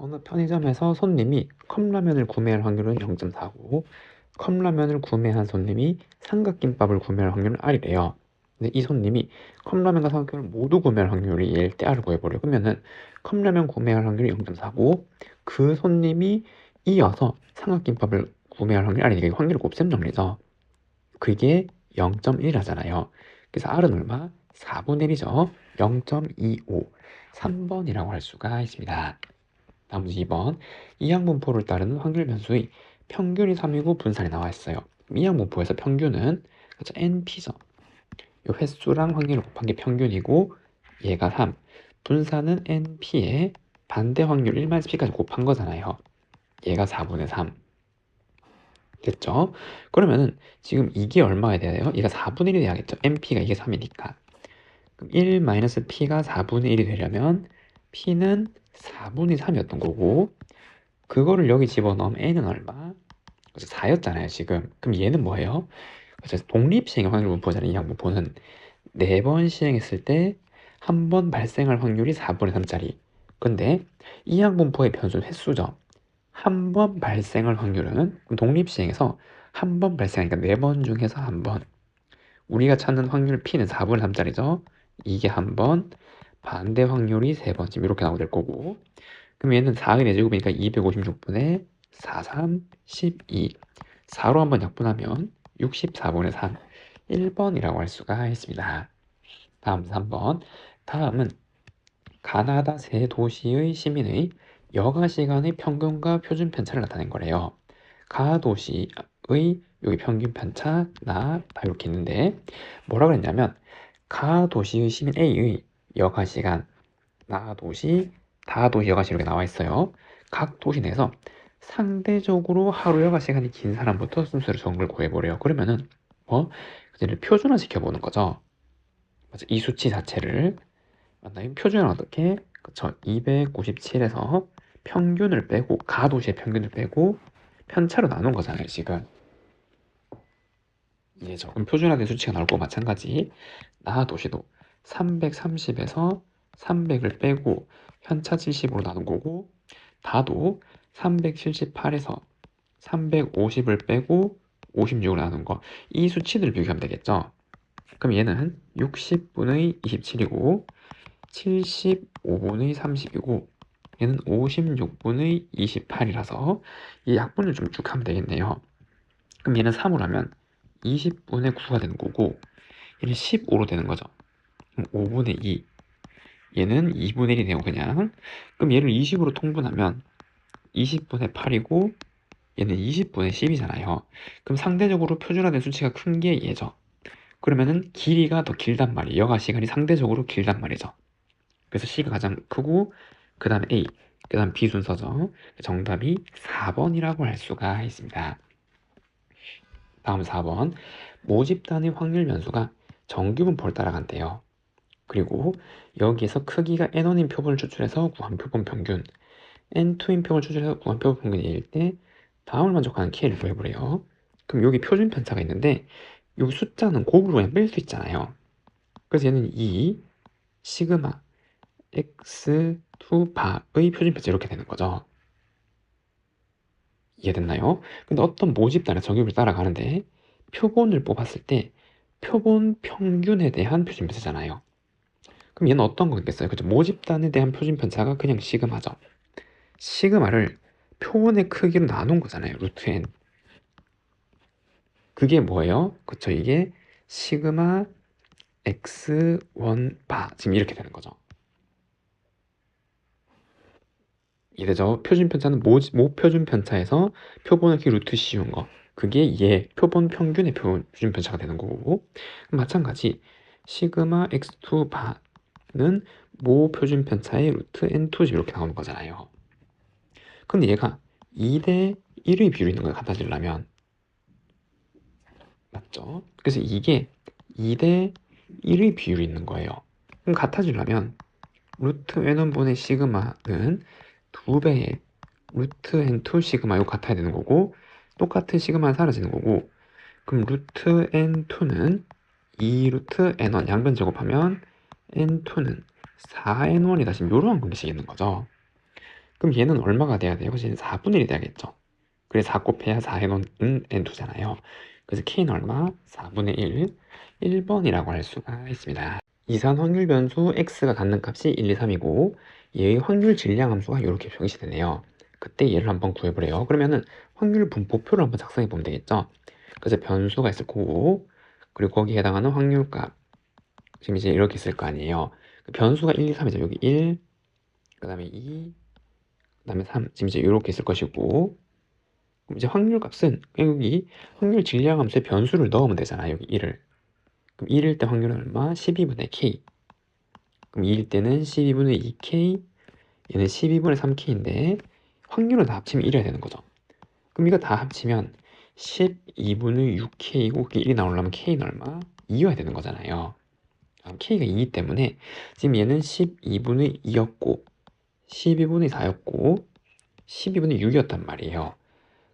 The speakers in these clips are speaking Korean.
어느 편의점에서 손님이 컵라면을 구매할 확률은 0.49, 컵라면을 구매한 손님이 삼각김밥을 구매할 확률은 R이래요. 근데 이 손님이 컵라면과 삼각김밥을 모두 구매할 확률이 A일 때 R을 구해보려. 그러면은 컵라면 구매할 확률이 0.49, 그 손님이 이어서 삼각김밥을 구매할 확률이 R이니까 이게 확률 곱셈 정리죠. 그게 0.1하잖아요. 그래서 R은 얼마? 4분의 1이죠. 0.25, 3번이라고 할 수가 있습니다. 다음 문제 2번. 이항분포를 따르는 확률 변수의 평균이 3이고 분산이 나와 있어요. 이항분포에서 평균은 그렇죠? NP죠. 이 횟수랑 확률을 곱한 게 평균이고 얘가 3. 분산은 NP에 반대 확률 1-P까지 곱한 거잖아요. 얘가 4분의 3. 됐죠? 그러면은 지금 이게 얼마가 돼야 돼요? 얘가 4분의 1이 돼야겠죠? NP가 이게 3이니까. 그럼 1-P가 4분의 1이 되려면 P는 4분의 3이었던 거고, 그거를 여기 집어넣으면 n은 얼마? 그래서 4였잖아요 지금. 그럼 얘는 뭐예요? 그래서 독립시행의 확률 분포잖아요. 이 항분포는 4번 시행했을 때 한 번 발생할 확률이 4분의 3짜리. 근데 이 항분포의 변수는 횟수죠. 한 번 발생할 확률은 독립시행에서 한 번 발생하니까 4번 중에서 한 번. 우리가 찾는 확률 P는 4분의 3짜리죠. 이게 한 번, 반대 확률이 3번. 지금 이렇게 나오게 될 거고, 그럼 얘는 4의 4제곱이니까 256분의 4, 3, 12. 4로 한번 약분하면 64분의 3, 1번이라고 할 수가 있습니다. 다음 3번. 다음은 가나다 세 도시의 시민의 여가 시간의 평균과 표준 편차를 나타낸 거래요. 가 도시의 여기 평균 편차, 나, 이렇게 있는데 뭐라 그랬냐면 가 도시의 시민 A의 여가 시간, 나 도시, 다 도시 여가 시간 이렇게 나와 있어요. 각 도시 내에서 상대적으로 하루 여가 시간이 긴 사람부터 순서를 적은 걸 구해보래요. 그러면은 그들을 표준화 시켜보는 거죠. 맞아, 이 수치 자체를 맞나요? 표준화 어떻게? 그쵸. 297에서 평균을 빼고 가도시의 평균을 빼고 편차로 나눈 거잖아요. 지금 이게죠. 그럼 표준화된 수치가 나올 거고 마찬가지 나 도시도 330에서 300을 빼고 편차 70으로 나눈 거고, 다도 378에서 350을 빼고 56을 나눈 거. 이 수치들을 비교하면 되겠죠. 그럼 얘는 60분의 27이고 75분의 30이고 얘는 56분의 28이라서 이 약분을 좀 쭉 하면 되겠네요. 그럼 얘는 3으로 하면 20분의 9가 되는 거고 얘는 15로 되는 거죠. 그럼 5분의 2, 얘는 2분의 1이 되고 그냥. 그럼 얘를 20으로 통분하면 20분의 8이고 얘는 20분의 10이잖아요. 그럼 상대적으로 표준화된 수치가 큰 게 얘죠. 그러면은 길이가 더 길단 말이에요. 여가 시간이 상대적으로 길단 말이죠. 그래서 C가 가장 크고 그 다음 A, 그 다음 B 순서죠. 정답이 4번이라고 할 수가 있습니다. 다음 4번. 모집단의 확률 변수가 정규분포를 따라간대요. 그리고 여기에서 크기가 N1인 표본을 추출해서 구한 표본 평균, N2인 표본을 추출해서 구한 표본 평균일 때 다음을 만족하는 K를 구해보래요. 그럼 여기 표준 편차가 있는데 이 숫자는 곱으로 그냥 뺄 수 있잖아요. 그래서 얘는 2 시그마 x2 바의 표준 편차 이렇게 되는 거죠. 이해됐나요? 근데 어떤 모집단의 정규를 따라가는데 표본을 뽑았을 때 표본 평균에 대한 표준 편차잖아요. 그럼 얘는 어떤 거겠어요? 그죠? 모집단에 대한 표준 편차가 그냥 시그마죠. 시그마를 표본의 크기로 나눈 거잖아요. 루트 n. 그게 뭐예요? 그쵸? 이게 시그마 x1 바. 지금 이렇게 되는 거죠. 이래죠. 표준 편차는 모표준 편차에서 표본의 키 루트 씌운 거. 그게 얘 표본 평균의 표준 편차가 되는 거고, 마찬가지 시그마 x2 바는 모표준 편차의 루트 n2 이렇게 나오는 거잖아요. 근데 얘가 2대 1의 비율이 있는 거예요. 같아지려면. 맞죠? 그래서 이게 2대 1의 비율이 있는 거예요. 그럼 같아지려면 루트 n1분의 시그마는 2배의 루트 n2 시그마 이거 같아야 되는 거고, 똑같은 시그마는 사라지는 거고, 그럼 루트 n2는 2 루트 n1 양변 제곱하면 n2는 4n1이다. 지금 이런 공식이 있는 거죠. 그럼 얘는 얼마가 돼야 돼요? 얘는 4분의 1이 돼야겠죠. 그래서 4 곱해야 4 해놓은 n2잖아요. 그래서 k는 얼마? 4분의 1, 1번이라고 할 수가 있습니다. 이산 확률 변수 x가 갖는 값이 1, 2, 3이고 얘의 확률 질량 함수가 이렇게 표시 되네요. 그때 얘를 한번 구해보래요. 그러면은 확률 분포표를 한번 작성해 보면 되겠죠. 그래서 변수가 있을 거고, 그리고 거기에 해당하는 확률값, 지금 이제 이렇게 있을 거 아니에요. 변수가 1, 2, 3이죠. 여기 1, 그 다음에 2, 그 다음에 3, 지금 이제 이렇게 있을 것이고, 그럼 이제 확률값은 여기 확률 질량 함수에 변수를 넣으면 되잖아요. 여기 1을. 그럼 1일 때 확률은 얼마? 12분의 k. 그럼 2일 때는 12분의 2k, 얘는 12분의 3k인데 확률을 다 합치면 1이어야 되는 거죠. 그럼 이거 다 합치면 12분의 6k이고 그게 1이 나오려면 k는 얼마? 2여야 되는 거잖아요. k가 2이기 때문에 지금 얘는 12분의 2였고 12분의 4였고 12분의 6이었단 말이에요.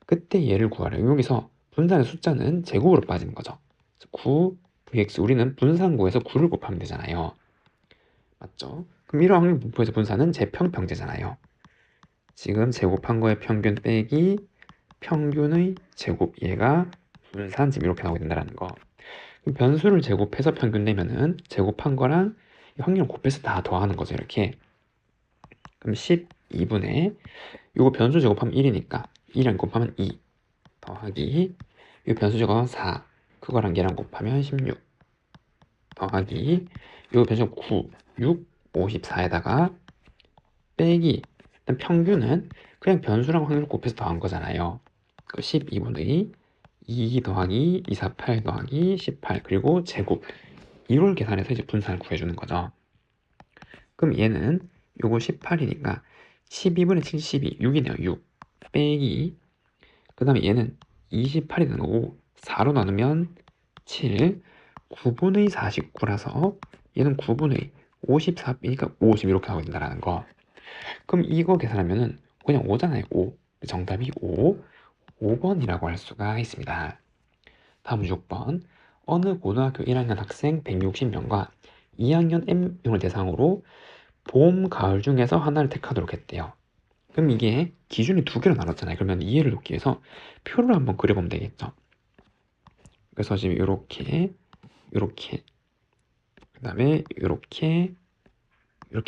그때 얘를 구하래요. 여기서 분산의 숫자는 제곱으로 빠지는 거죠. 9 vx, 우리는 분산구에서 9를 곱하면 되잖아요. 맞죠? 그럼 이런 확률 분포에서 분산은 제평평제잖아요. 지금 제곱한 거의 평균 빼기 평균의 제곱, 얘가 분산, 지금 이렇게 나오게 된다는 거. 그럼 변수를 제곱해서 평균 내면은 제곱한 거랑 확률 곱해서 다 더하는 거죠. 이렇게. 그럼 12분의 이거 변수 제곱하면 1이니까 1이랑 곱하면 2 더하기 이 변수 제곱하면 4, 그거랑 얘랑 곱하면 16 더하기 이 변수 9, 6, 54에다가 빼기, 일단 평균은 그냥 변수랑 확률을 곱해서 더한 거잖아요. 그 12분의 2 더하기 248 더하기 18, 그리고 제곱, 이걸 계산해서 이제 분산을 구해주는 거죠. 그럼 얘는 요거 18이니까 12분의 72, 6이네요. 6 빼기, 그 다음에 얘는 28이 되는 거고 4로 나누면 7, 9분의 49라서 얘는 9분의 54이니까 50 이렇게 나오게 된다는 거. 그럼 이거 계산하면은 그냥 5잖아요. 5. 정답이 5번이라고 할 수가 있습니다. 다음 6번. 어느 고등학교 1학년 학생 160명과 2학년 M명을 대상으로 봄, 가을 중에서 하나를 택하도록 했대요. 그럼 이게 기준이 두 개로 나눴잖아요. 그러면 이해를 돕기 위해서 표를 한번 그려보면 되겠죠. 그래서 지금 이렇게, 그 다음에 이렇게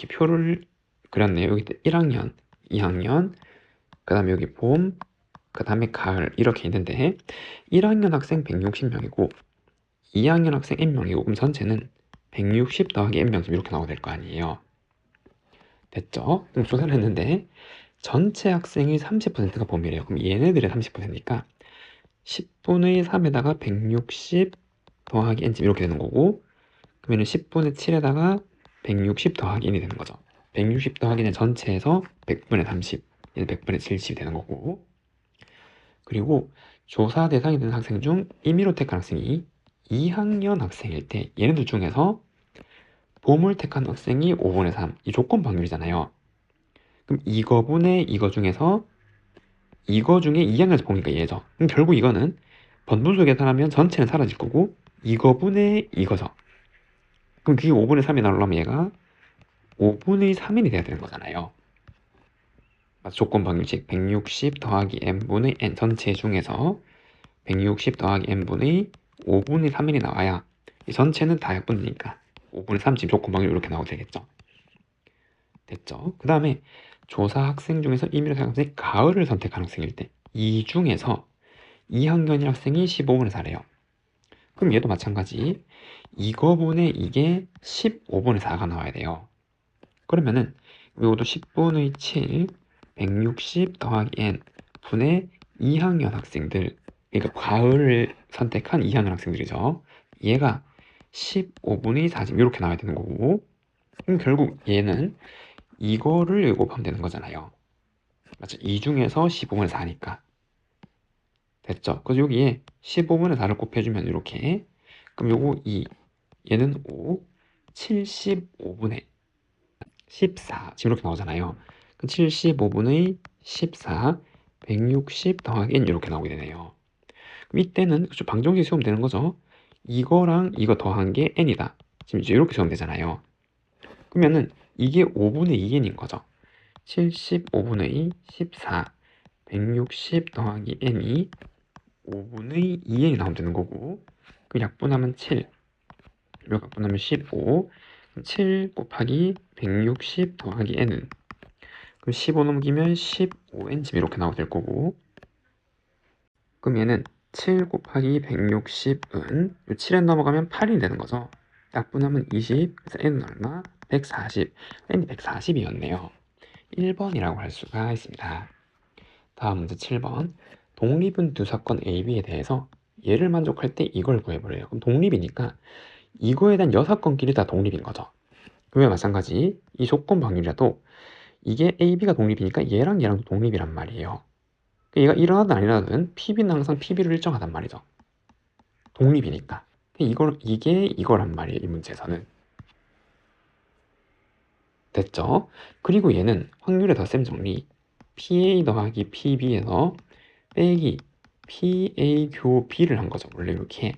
표를 그렸네요. 여기 1학년, 2학년, 그 다음에 여기 봄, 그 다음에 가을, 이렇게 있는데 1학년 학생 160명이고 2학년 학생 N명이고, 그럼 전체는 160 더하기 N명, 이렇게 나오게 될 거 아니에요. 됐죠? 그럼 조사를 했는데 전체 학생이 30%가 봄이래요. 그럼 얘네들의 30%니까 10분의 3에다가 160 더하기 N 이렇게 되는 거고, 그러면 10분의 7에다가 160 더하기 N이 되는 거죠. 160 더하기 N 전체에서 100분의 30, 얘는 100분의 70이 되는 거고, 그리고 조사 대상이 되는 학생 중 임의로 택한 학생이 2학년 학생일 때 얘네들 중에서 봄을 택한 학생이 5분의 3, 이 조건 방률이잖아요. 그럼 이거분의 이거 중에서 이거 중에 2학년에서 봄이니까 얘죠. 그럼 결국 이거는 번분수 계산하면 전체는 사라질 거고 이거분의 이거죠. 그럼 그게 5분의 3이 나오려면 얘가 5분의 3인이 돼야 되는 거잖아요. 조건 방정식 160 더하기 n분의 n, 전체 중에서 160 더하기 n분의 5분의 3인이 나와야 이 전체는 다 약분이니까 5분의 3, 지금 조건 방정 이렇게 나오게 되겠죠. 됐죠? 그 다음에 조사 학생 중에서 임의로 택한 학생이 가을을 선택한 학생일 때 이 중에서 2학년인 학생이 15분의 4래요. 그럼 얘도 마찬가지 이거분의 이게 15분의 4가 나와야 돼요. 그러면은 이것도 10분의 7, 160 더하기 n 분의 2학년 학생들, 그러니까 가을을 선택한 2학년 학생들이죠. 얘가 15분의 4, 이렇게 나와야 되는 거고, 그럼 결국 얘는 이거를 곱하면 되는 거잖아요. 맞죠? 이 중에서 15분의 4니까. 됐죠? 그래서 여기에 15분의 4를 곱해주면 이렇게, 그럼 요거 2, 얘는 5, 75분의 14, 지금 이렇게 나오잖아요. 그럼 75분의 14, 160 더하기 n 이렇게 나오게 되네요. 그럼 이때는 그쵸, 방정식 세우면 되는 거죠. 이거랑 이거 더한 게 n이다. 지금 이제 이렇게 세우면 되잖아요. 그러면은 이게 5분의 2n인 거죠. 75분의 14, 160 더하기 n이 5분의 2n이 나오면 되는 거고, 그 약분하면 7, 이거 약분하면 15, 7 곱하기 160 더하기 n은, 그럼 15 넘기면 15n 지금 이렇게 나오게 될 거고, 그럼 얘는 7 곱하기 160은 7n 넘어가면 8이 되는 거죠. 약분하면 20, 그래서 n은 얼마? 140, n이 140이었네요. 1번이라고 할 수가 있습니다. 다음 문제 7번. 독립은 두 사건 A, B에 대해서 얘를 만족할 때 이걸 구해보래요. 그럼 독립이니까 이거에 대한 여사건끼리 다 독립인 거죠. 그러면 마찬가지 이 조건 방률이라도 이게 A, B가 독립이니까 얘랑 얘랑도 독립이란 말이에요. 얘가 일어나든 안 일어나든 PB는 항상 PB를 일정하단 말이죠. 독립이니까. 이게 이거란 말이에요. 이 문제에서는. 됐죠? 그리고 얘는 확률의 덧셈 정리 PA 더하기 PB에서 빼기 PA 교 B를 한 거죠. 원래 이렇게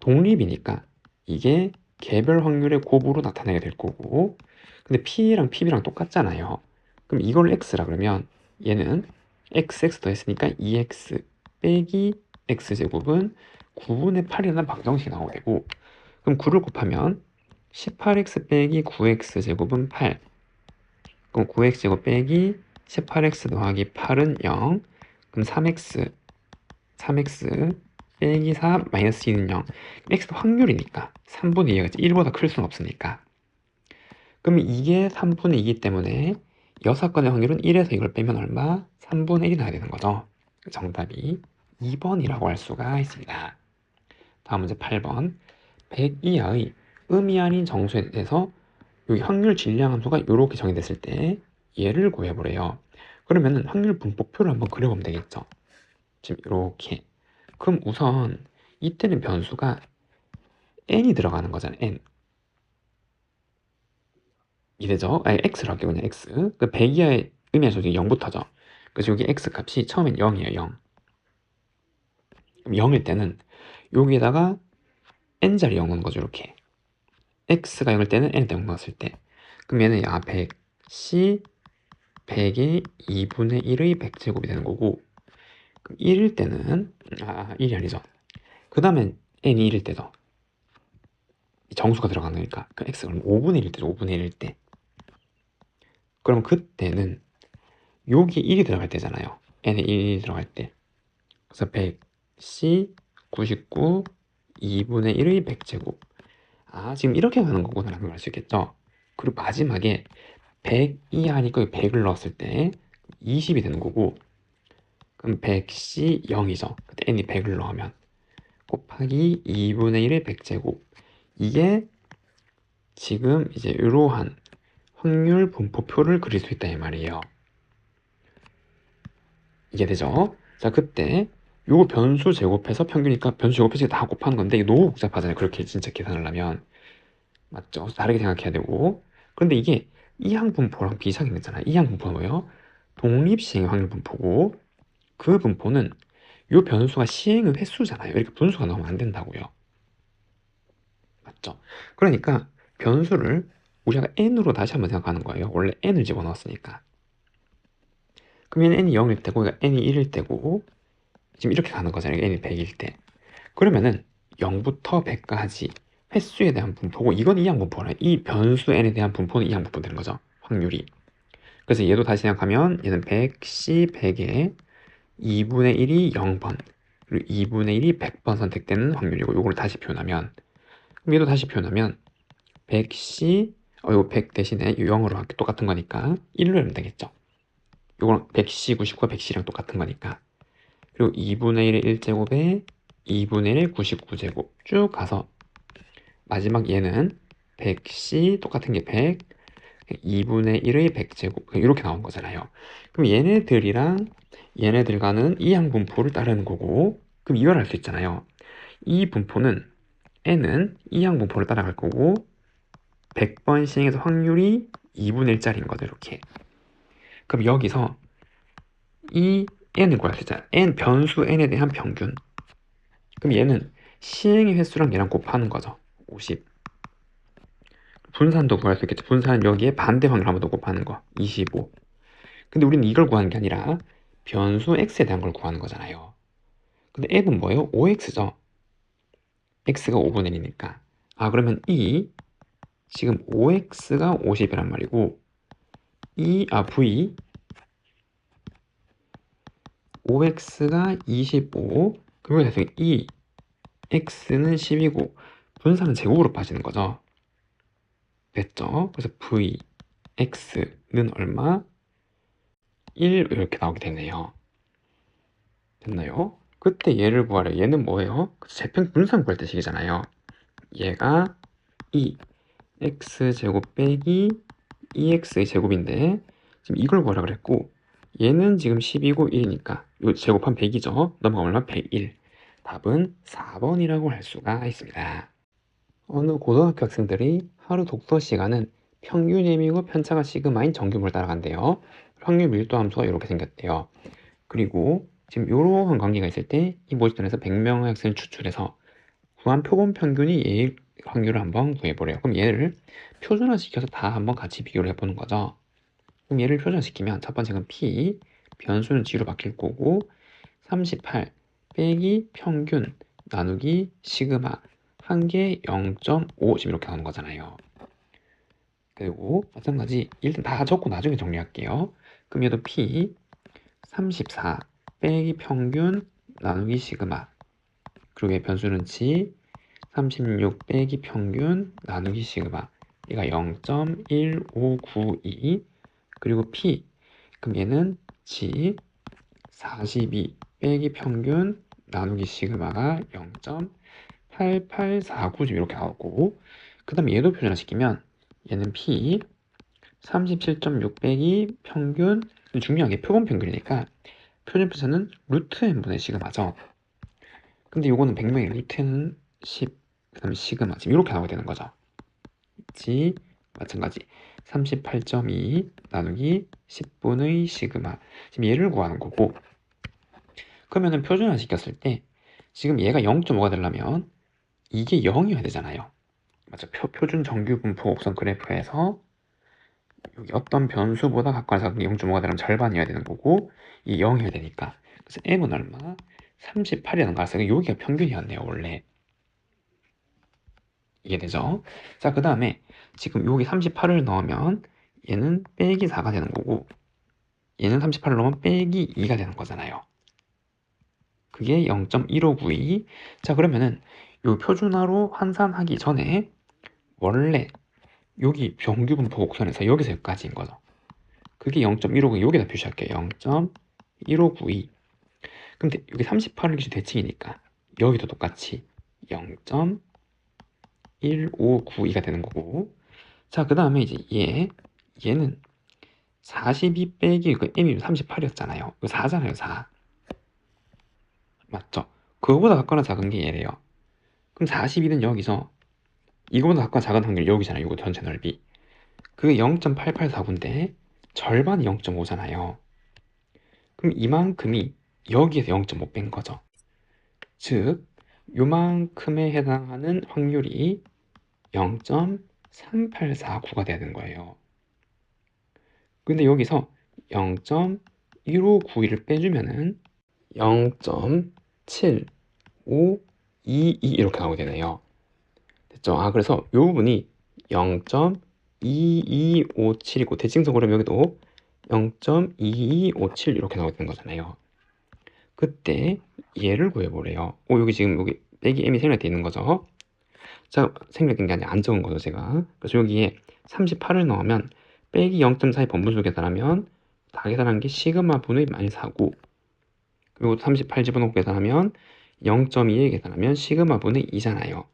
독립이니까 이게 개별 확률의 곱으로 나타내게 될 거고, 근데 P랑 PB랑 똑같잖아요. 그럼 이걸 X라 그러면 얘는 XX 더했으니까 2X 빼기 X제곱은 9분의 8이라는 방정식이 나오게 되고, 그럼 9를 곱하면 18X 빼기 9X제곱은 8, 그럼 9X제곱 빼기 18X 더하기 8은 0, 그럼 3X 빼기 4 마이너스 2는 0. x도 확률이니까 3분의 2가 1보다 클 수는 없으니까. 그러면 이게 3분의 2이기 때문에 6건의 확률은 1에서 이걸 빼면 얼마? 3분의 1이 나야 되는 거죠. 정답이 2번이라고 할 수가 있습니다. 다음 문제 8번. 100 이하의 음이 아닌 정수에 대해서 여기 확률 질량함수가 이렇게 정의됐을 때 얘를 구해보래요. 그러면은 확률 분포표를 한번 그려보면 되겠죠. 지금 이렇게. 그럼 우선 이때는 변수가 n이 들어가는 거잖아요. n. 이되죠? 아니 x로 할게요. 그냥 x. 그 100 이하의 의미에서 0부터죠. 그래서 여기 x 값이 처음엔 0이에요. 0. 그럼 0일 때는 여기에다가 n자리 0 넣은 거죠. 이렇게. x가 0일 때는 n에다 0 넣었을 때. 그럼 얘는 100c 100의 2분의 1의 100제곱이 되는 거고, 그럼 1일 때는 1이 아니죠. 그 다음엔 n이 1일 때죠. 정수가 들어가는 거니까. 그 x가 5분의 1일 때죠. 5분의 1일 때. 그럼 그때는 여기 1이 들어갈 때잖아요. n에 1이 들어갈 때. 그래서 100c 99 2분의 1의 100제곱. 지금 이렇게 가는 거구나 라는 걸 알 수 있겠죠. 그리고 마지막에 100 이하니까 100을 넣었을 때 20이 되는 거고, 그럼 100c 0이죠. 그때 n이 100을 넣으면 곱하기 2분의 1의 100제곱. 이게 지금 이제 이러한 확률 분포표를 그릴 수 있다 이 말이에요. 이해되죠? 자, 그때 요거 변수 제곱해서 평균이니까 변수 제곱해서 다 곱하는 건데 이게 너무 복잡하잖아요. 그렇게 진짜 계산을 하면. 맞죠? 다르게 생각해야 되고. 그런데 이게 이항 분포랑 비슷하게 됐잖아요. 이항 분포는 뭐예요? 독립시행의 확률 분포고, 그 분포는 요 변수가 시행의 횟수잖아요. 이렇게 분수가 나오면 안 된다고요. 맞죠? 그러니까 변수를 우리가 n으로 다시 한번 생각하는 거예요. 원래 n을 집어넣었으니까. 그러면 n이 0일 때고 n이 1일 때고, 지금 이렇게 가는 거잖아요. n이 100일 때. 그러면은 0부터 100까지 횟수에 대한 분포고, 이건 이항 분포라. 이 변수 n에 대한 분포는 이항 분포 되는 거죠. 확률이. 그래서 얘도 다시 생각하면 얘는 100c 100에 2분의 1이 0번, 그리고 2분의 1이 100번 선택되는 확률이고, 요걸 다시 표현하면, 그럼 얘도 다시 표현하면 100c, 이거 100 대신에 0으로 할게. 똑같은 거니까 1로 하면 되겠죠. 요거는 100c 99가 100c랑 똑같은 거니까. 그리고 2분의 1의 1제곱에 2분의 1의 99제곱 쭉 가서 마지막 얘는 100c 똑같은 게 100, 2분의 1의 100제곱 이렇게 나온 거잖아요. 그럼 얘네들이랑 얘네들과는 이항 분포를 따르는 거고, 그럼 이걸 할 수 있잖아요. 이 분포는 n은 이항 분포를 따라갈 거고 100번 시행해서 확률이 2분의 1짜리인 거죠. 이렇게. 그럼 여기서 이 n을 구할 수 있잖아요. n 변수 n에 대한 평균. 그럼 얘는 시행의 횟수랑 얘랑 곱하는 거죠. 50. 분산도 구할 수 있겠죠. 분산은 여기에 반대 확률 한번 더 곱하는 거. 25. 근데 우리는 이걸 구하는 게 아니라 변수 x에 대한 걸 구하는 거잖아요. 근데 n은 뭐예요? 5x죠. x가 5분의 1이니까. 아, 그러면 지금 5x가 50이란 말이고 v 5x가 25. 그걸 해서 x는 10이고 분산은 제곱으로 빠지는 거죠. 됐죠? 그래서 v x는 얼마? 1 이렇게 나오게 되네요. 됐나요? 그때 얘를 구하래. 얘는 뭐예요? 재평 분산 구할 때 식이잖아요. 얘가 x제곱 빼기 2x의 제곱인데 지금 이걸 구하라 그랬고 얘는 지금 10이고 1이니까 요 제곱한 100이죠. 넘어가면 얼마? 101. 답은 4번이라고 할 수가 있습니다. 어느 고등학교 학생들이 하루 독서 시간은 평균 m이고 편차가 시그마인 정규모를 따라간대요. 확률 밀도 함수가 이렇게 생겼대요. 그리고 지금 이러한 관계가 있을 때 이 모집단에서 100명의 학생을 추출해서 구한 표본 평균이 얘의 확률을 한번 구해보래요. 그럼 얘를 표준화시켜서 다 한번 같이 비교를 해보는 거죠. 그럼 얘를 표준화시키면 첫 번째는 p, 변수는 g로 바뀔 거고 38 빼기 평균 나누기 시그마 한 개 0.5 지금 이렇게 나오는 거잖아요. 그리고 마찬가지 일단 다 적고 나중에 정리할게요. 그럼 얘도 p 34 빼기 평균 나누기 시그마 그리고 얘 변수는 g 36 빼기 평균 나누기 시그마 얘가 0.1592 그리고 p 그럼 얘는 g 42 빼기 평균 나누기 시그마가 0.8849 지금 이렇게 나오고 그 다음에 얘도 표준화시키면 얘는 p 37.6 빼기 평균 중요한 게 표본 평균이니까 표준편차는 루트 n분의 시그마죠. 근데 요거는 100명의 루트 n은 10 그 다음에 시그마 지금 이렇게 나오게 되는 거죠. g 마찬가지 38.2 나누기 10분의 시그마 지금 얘를 구하는 거고 그러면은 표준화 시켰을 때 지금 얘가 0.5가 되려면 이게 0이어야 되잖아요. 맞죠? 표준 정규 분포 곡선 그래프에서 여기 어떤 변수보다 각각의 작은 0.5가 되려면 절반이어야 되는 거고 이 0이어야 되니까 그래서 m은 얼마? 38이라는 가설이 여기가 평균이었네요. 원래 이게 되죠. 자, 그 다음에 지금 여기 38을 넣으면 얘는 빼기 4가 되는 거고 얘는 38을 넣으면 빼기 2가 되는 거잖아요. 그게 0.1592. 자, 그러면은 요 표준화로 환산하기 전에 원래 여기 정규분포 곡선에서 여기서 여기까지인 거죠. 그게 0.1592 여기다 표시할게요. 0.1592. 근데 여기 38을 기준 대칭이니까 여기도 똑같이 0.1592가 되는 거고 자, 그 다음에 이제 얘는 42 빼기 그 m이 38이었잖아요. 이거 4잖아요. 4. 맞죠? 그거보다 같거나 작은 게 얘래요. 그럼 42는 여기서 이거보다 작거나 작은 확률 여기잖아요. 이거 전체 넓이. 그게 0.884인데 절반이 0.5잖아요. 그럼 이만큼이 여기에서 0.5 뺀 거죠. 즉 요만큼에 해당하는 확률이 0.3849가 되는 거예요. 근데 여기서 0.1592를 빼주면은 0.7522 이렇게 나오게 되네요. 됐죠? 아, 그래서 이 부분이 0.2257이고 대칭성으로 여기도 0.2257 이렇게 나오게 된 거잖아요. 그때 얘를 구해보래요. 여기 지금 여기 빼기 m이 생략되어 있는 거죠. 자, 생략된 게 아니라 안 적은 거죠, 제가. 그래서 여기에 38을 넣으면 빼기 0.4의 번분수 계산하면 다 계산한 게 시그마 분의 마이너스 4고 그리고 38 집어넣고 계산하면 0.2에 계산하면 시그마 분의 2잖아요.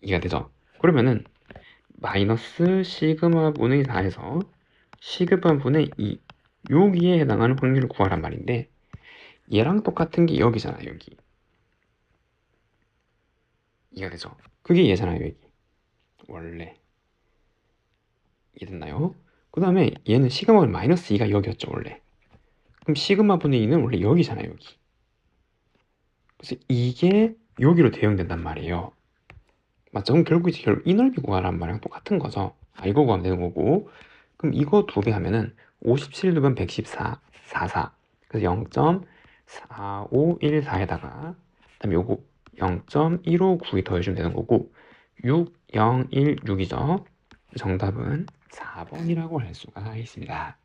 이해가 되죠? 그러면은 마이너스 시그마 분의 4에서 시그마 분의 2 여기에 해당하는 확률을 구하란 말인데 얘랑 똑같은 게 여기잖아요. 여기. 이해가 되죠? 그게 얘잖아요. 여기. 원래. 이해됐나요? 그 다음에 얘는 시그마 분의 마이너스 2가 여기였죠. 원래. 그럼 시그마 분의 2는 원래 여기잖아요. 여기. 그래서 이게 여기로 대응된단 말이에요. 맞죠? 그럼 결국 이제 이 넓이 구하라는 말이랑 똑같은 거죠. 이거 구하면 되는 거고. 그럼 이거 2배 하면은 57 두면 114, 44. 그래서 0.4514에다가 그다음에 요거 0.1592 더해주면 되는 거고 6016이죠. 정답은 4번이라고 할 수가 있습니다.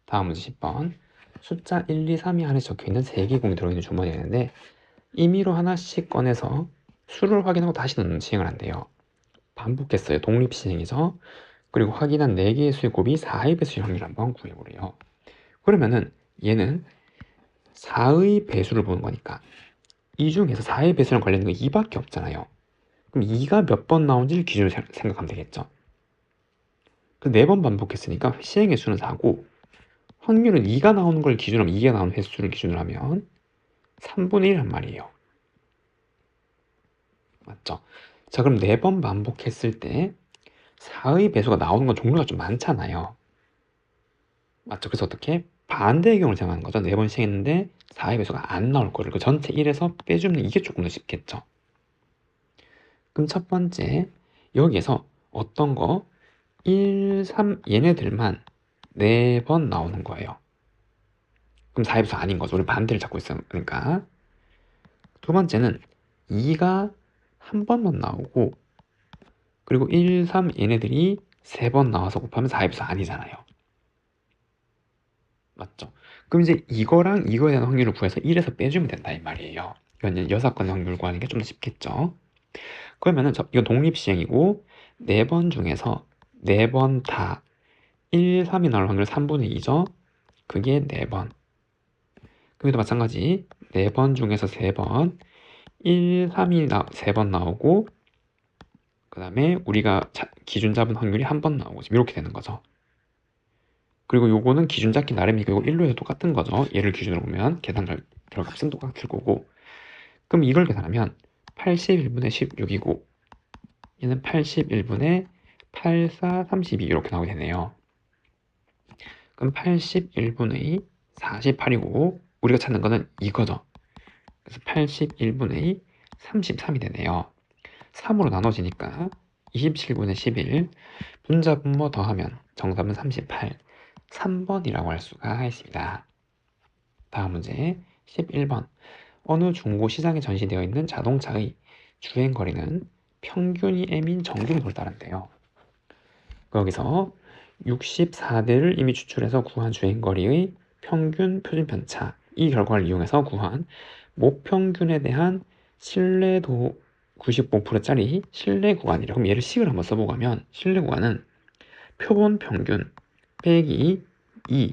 다음 문제 10번. 숫자 1, 2, 3이 안에 적혀있는 3개 공이 들어있는 주머니가 있는데 임의로 하나씩 꺼내서 수를 확인하고 다시 넣는 시행을 한대요. 반복했어요. 독립시행이죠. 그리고 확인한 4개의 수의 곱이 4의 배수의 확률을 한번 구해보래요. 그러면은 얘는 4의 배수를 보는 거니까 이 중에서 4의 배수랑 관련된 거 2밖에 없잖아요. 그럼 2가 몇 번 나온지를 기준으로 생각하면 되겠죠. 그 4번 반복했으니까 시행의 수는 4고 확률은 2가 나오는 걸 기준으로 하면 2가 나오는 횟수를 기준으로 하면 3분의 1란 말이에요. 맞죠? 자, 그럼 4번 반복했을 때 4의 배수가 나오는 건 종류가 좀 많잖아요. 맞죠? 그래서 어떻게? 반대의 경우를 생각하는 거죠. 4번 시행했는데 4의 배수가 안 나올 거를 그 전체 1에서 빼주면 이게 조금 더 쉽겠죠. 그럼 첫 번째, 여기에서 어떤 거? 1, 3 얘네들만 4번 나오는 거예요. 그럼 4의 배수 아닌 거죠. 우리 반대를 잡고 있으니까. 두 번째는 2가 한 번만 나오고 그리고 1, 3 얘네들이 3번 나와서 곱하면 4의 배수 아니잖아요. 맞죠? 그럼 이제 이거랑 이거에 대한 확률을 구해서 1에서 빼주면 된다 이 말이에요. 이건 이제 여사건의 확률을 구하는 게 좀 더 쉽겠죠. 그러면은 이건 독립시행이고 4번 중에서 4번 다 1, 3이 나올 확률 3분의 2죠. 그게 4번. 그래도 마찬가지 4번 중에서 3번 1, 3이 3번 나오고 그 다음에 우리가 기준 잡은 확률이 한 번 나오고 지금 이렇게 되는 거죠. 그리고 요거는 기준 잡기 나름이고 이거 1로에서 똑같은 거죠. 얘를 기준으로 보면 계산 결과값은 똑같을 거고 그럼 이걸 계산하면 81분의 16이고 얘는 81분의 84, 32 이렇게 나오게 되네요. 그럼 81분의 48이고 우리가 찾는 거는 이거죠. 그래서 81분의 33이 되네요. 3으로 나눠지니까 27분의 11 분자분모 더하면 정답은 38 3번이라고 할 수가 있습니다. 다음 문제 11번 어느 중고시장에 전시되어 있는 자동차의 주행거리는 평균이 m인 정규모를 따른대요. 여기서 64대를 이미 추출해서 구한 주행거리의 평균 표준편차 이 결과를 이용해서 구한 모평균에 대한 신뢰도 95%짜리 신뢰 구간이라 그럼 얘를 식을 한번 써보고 하면 신뢰 구간은 표본 평균 빼기 2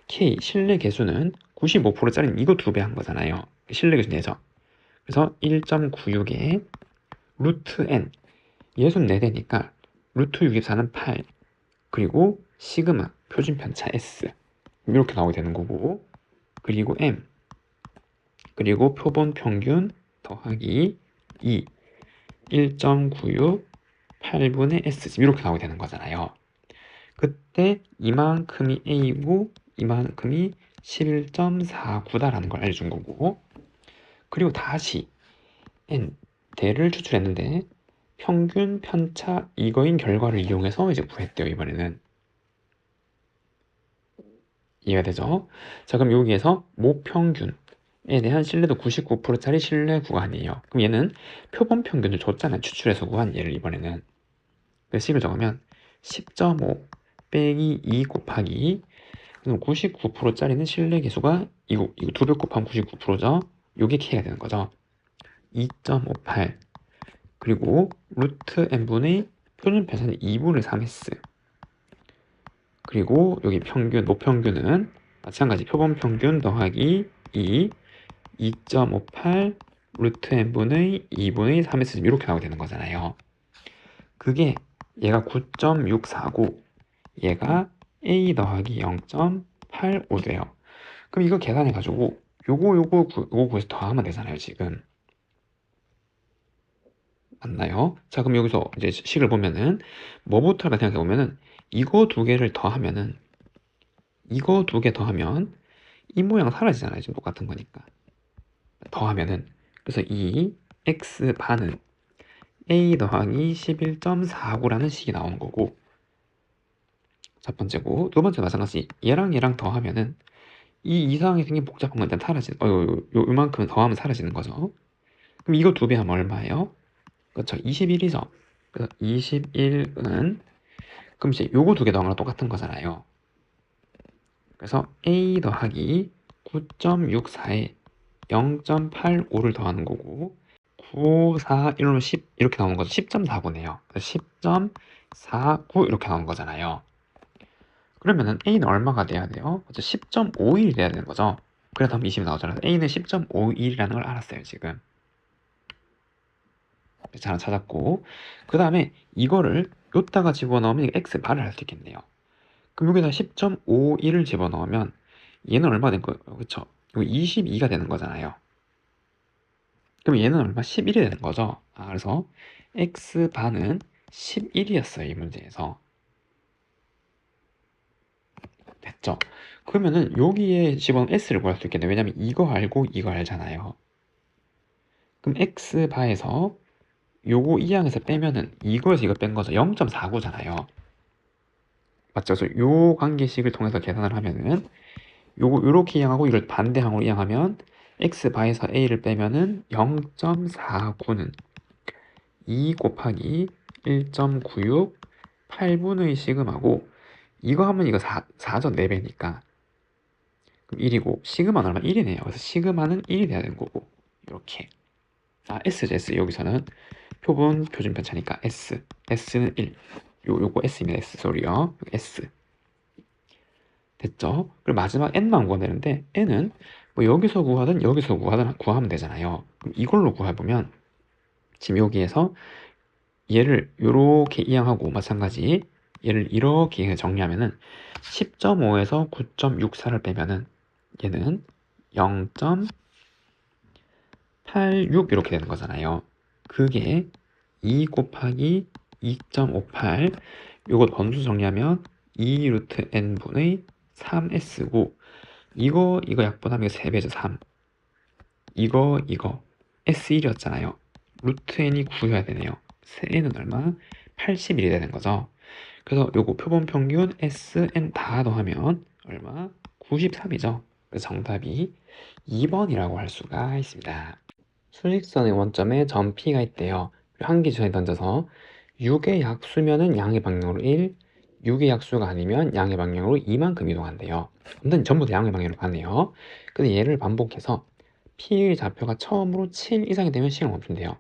K 신뢰 개수는 95%짜리 이거 2배 한 거잖아요. 신뢰 개수 내죠. 그래서 1.96에 루트 n 예순 4대니까 루트 64는 8 그리고 시그마 표준 편차 S 이렇게 나오게 되는 거고 그리고 m 그리고 표본 평균 더하기 2 1.96 8분의 S 이렇게 나오게 되는 거잖아요. 그때 이만큼이 A고 이만큼이 11.49다라는 걸 알려준 거고 그리고 다시 N 대를 추출했는데 평균 편차 이거인 결과를 이용해서 이제 구했대요. 이번에는 이해가 되죠? 자 그럼 여기에서 모평균에 대한 신뢰도 99%짜리 신뢰 구간이에요. 그럼 얘는 표본 평균을 줬잖아요. 추출해서 구한 얘를 이번에는 그래서 식을 적으면 10.5 빼기 2 곱하기 그럼 99%짜리는 신뢰 계수가 이거 2배 곱하면 99%죠. 요게 K가 되는 거죠. 2.58 그리고 루트 n분의 표준 편차는 2분의 3s 그리고 여기 평균 노평균은 마찬가지 표본 평균 더하기 2 2.58 루트 n분의 2분의 3s 이렇게 나오게 되는 거잖아요. 그게 얘가 9.64고 얘가 a 더하기 0.85 돼요. 그럼 이거 계산해가지고 요거 구해서 더하면 되잖아요. 지금 맞나요? 자 그럼 여기서 이제 식을 보면은 뭐부터라 생각해보면은 이거 2개를 더하면은 이거 2개 더하면 이 모양 사라지잖아요. 지금 똑같은 거니까 더하면은 그래서 이 x 반은 a 더하기 11.49라는 식이 나오는 거고, 첫 번째고, 두 번째 마찬가지 얘랑 얘랑 더하면은 이 이상하게 생긴 복잡한 건 일단 사라지는, 요만큼 더하면 사라지는 거죠. 그럼 이거 2배 하면 얼마예요? 그렇죠, 21이죠. 그래서 21은, 그럼 이제 요거 2개 더한 거랑 똑같은 거잖아요. 그래서 a 더하기 9.64에 0.85를 더하는 거고, 9, 4, 1로 10 이렇게 나오는 거죠. 10.49네요. 10.49 이렇게 나오는 거잖아요. 그러면은 a는 얼마가 돼야 돼요? 10.51이 돼야 되는 거죠. 그래야 다음 20이 나오잖아요. a는 10.51이라는 걸 알았어요, 지금. 잘 찾았고, 그 다음에 이거를 요따가 집어넣으면 x 발을 할 수 있겠네요. 그럼 여기다 10.51을 집어넣으면 얘는 얼마 된 거예요? 그쵸? 이거 22가 되는 거잖아요. 그럼 얘는 얼마? 11이 되는 거죠. 그래서 x반은 11이었어요, 이 문제에서. 됐죠? 그러면은 여기에 집어넣은 s를 구할 수 있겠네요. 왜냐면 이거 알고 이거 알잖아요. 그럼 x바에서 요거 이 항에서 빼면은 이거에서 이거 뺀 거죠. 0.49잖아요. 맞죠? 그래서 요 관계식을 통해서 계산을 하면은 요거 요렇게 이항하고 이걸 반대항으로 이항하면 x바에서 a를 빼면은 0.49는 2 곱하기 1.96 8분의 시그마고, 이거 하면 이거 4죠. 4배니까. 그럼 1이고 시그마는 얼마? 1이네요. 그래서 시그마는 1이 돼야 되는 거고, 이렇게. S죠. S. 여기서는 표본 표준 편차니까 S. S는 1. 요거 S입니다. S. 소리요. S. 됐죠? 그리고 마지막 N만 구하면 되는데, N은 뭐 여기서 구하든 여기서 구하든 구하면 되잖아요. 그럼 이걸로 구해보면 지금 여기에서 얘를 이렇게 이항하고 마찬가지 얘를 이렇게 정리하면은 10.5에서 9.64를 빼면은 얘는 0.86 이렇게 되는 거잖아요. 그게 2 곱하기 2.58, 요거 번수 정리하면 2 루트 n분의 3s고, 이거 약분하면 3배죠. 3. 이거 S1이었잖아요. 루트 n이 9여야 되네요. n은 얼마? 81이 되는 거죠. 그래서 요거 표본 평균 SN 다 더하면 얼마? 93이죠. 그래서 정답이 2번이라고 할 수가 있습니다. 수직선의 원점에 점 P가 있대요. 한 개 주사위 던져서 6의 약수면은 양의 방향으로 1, 6의 약수가 아니면 양의 방향으로 이만큼 이동한대요. 아무튼 전부 다 양의 방향으로 가네요. 근데 얘를 반복해서 P의 좌표가 처음으로 7 이상이 되면 시행을 멈춘대요.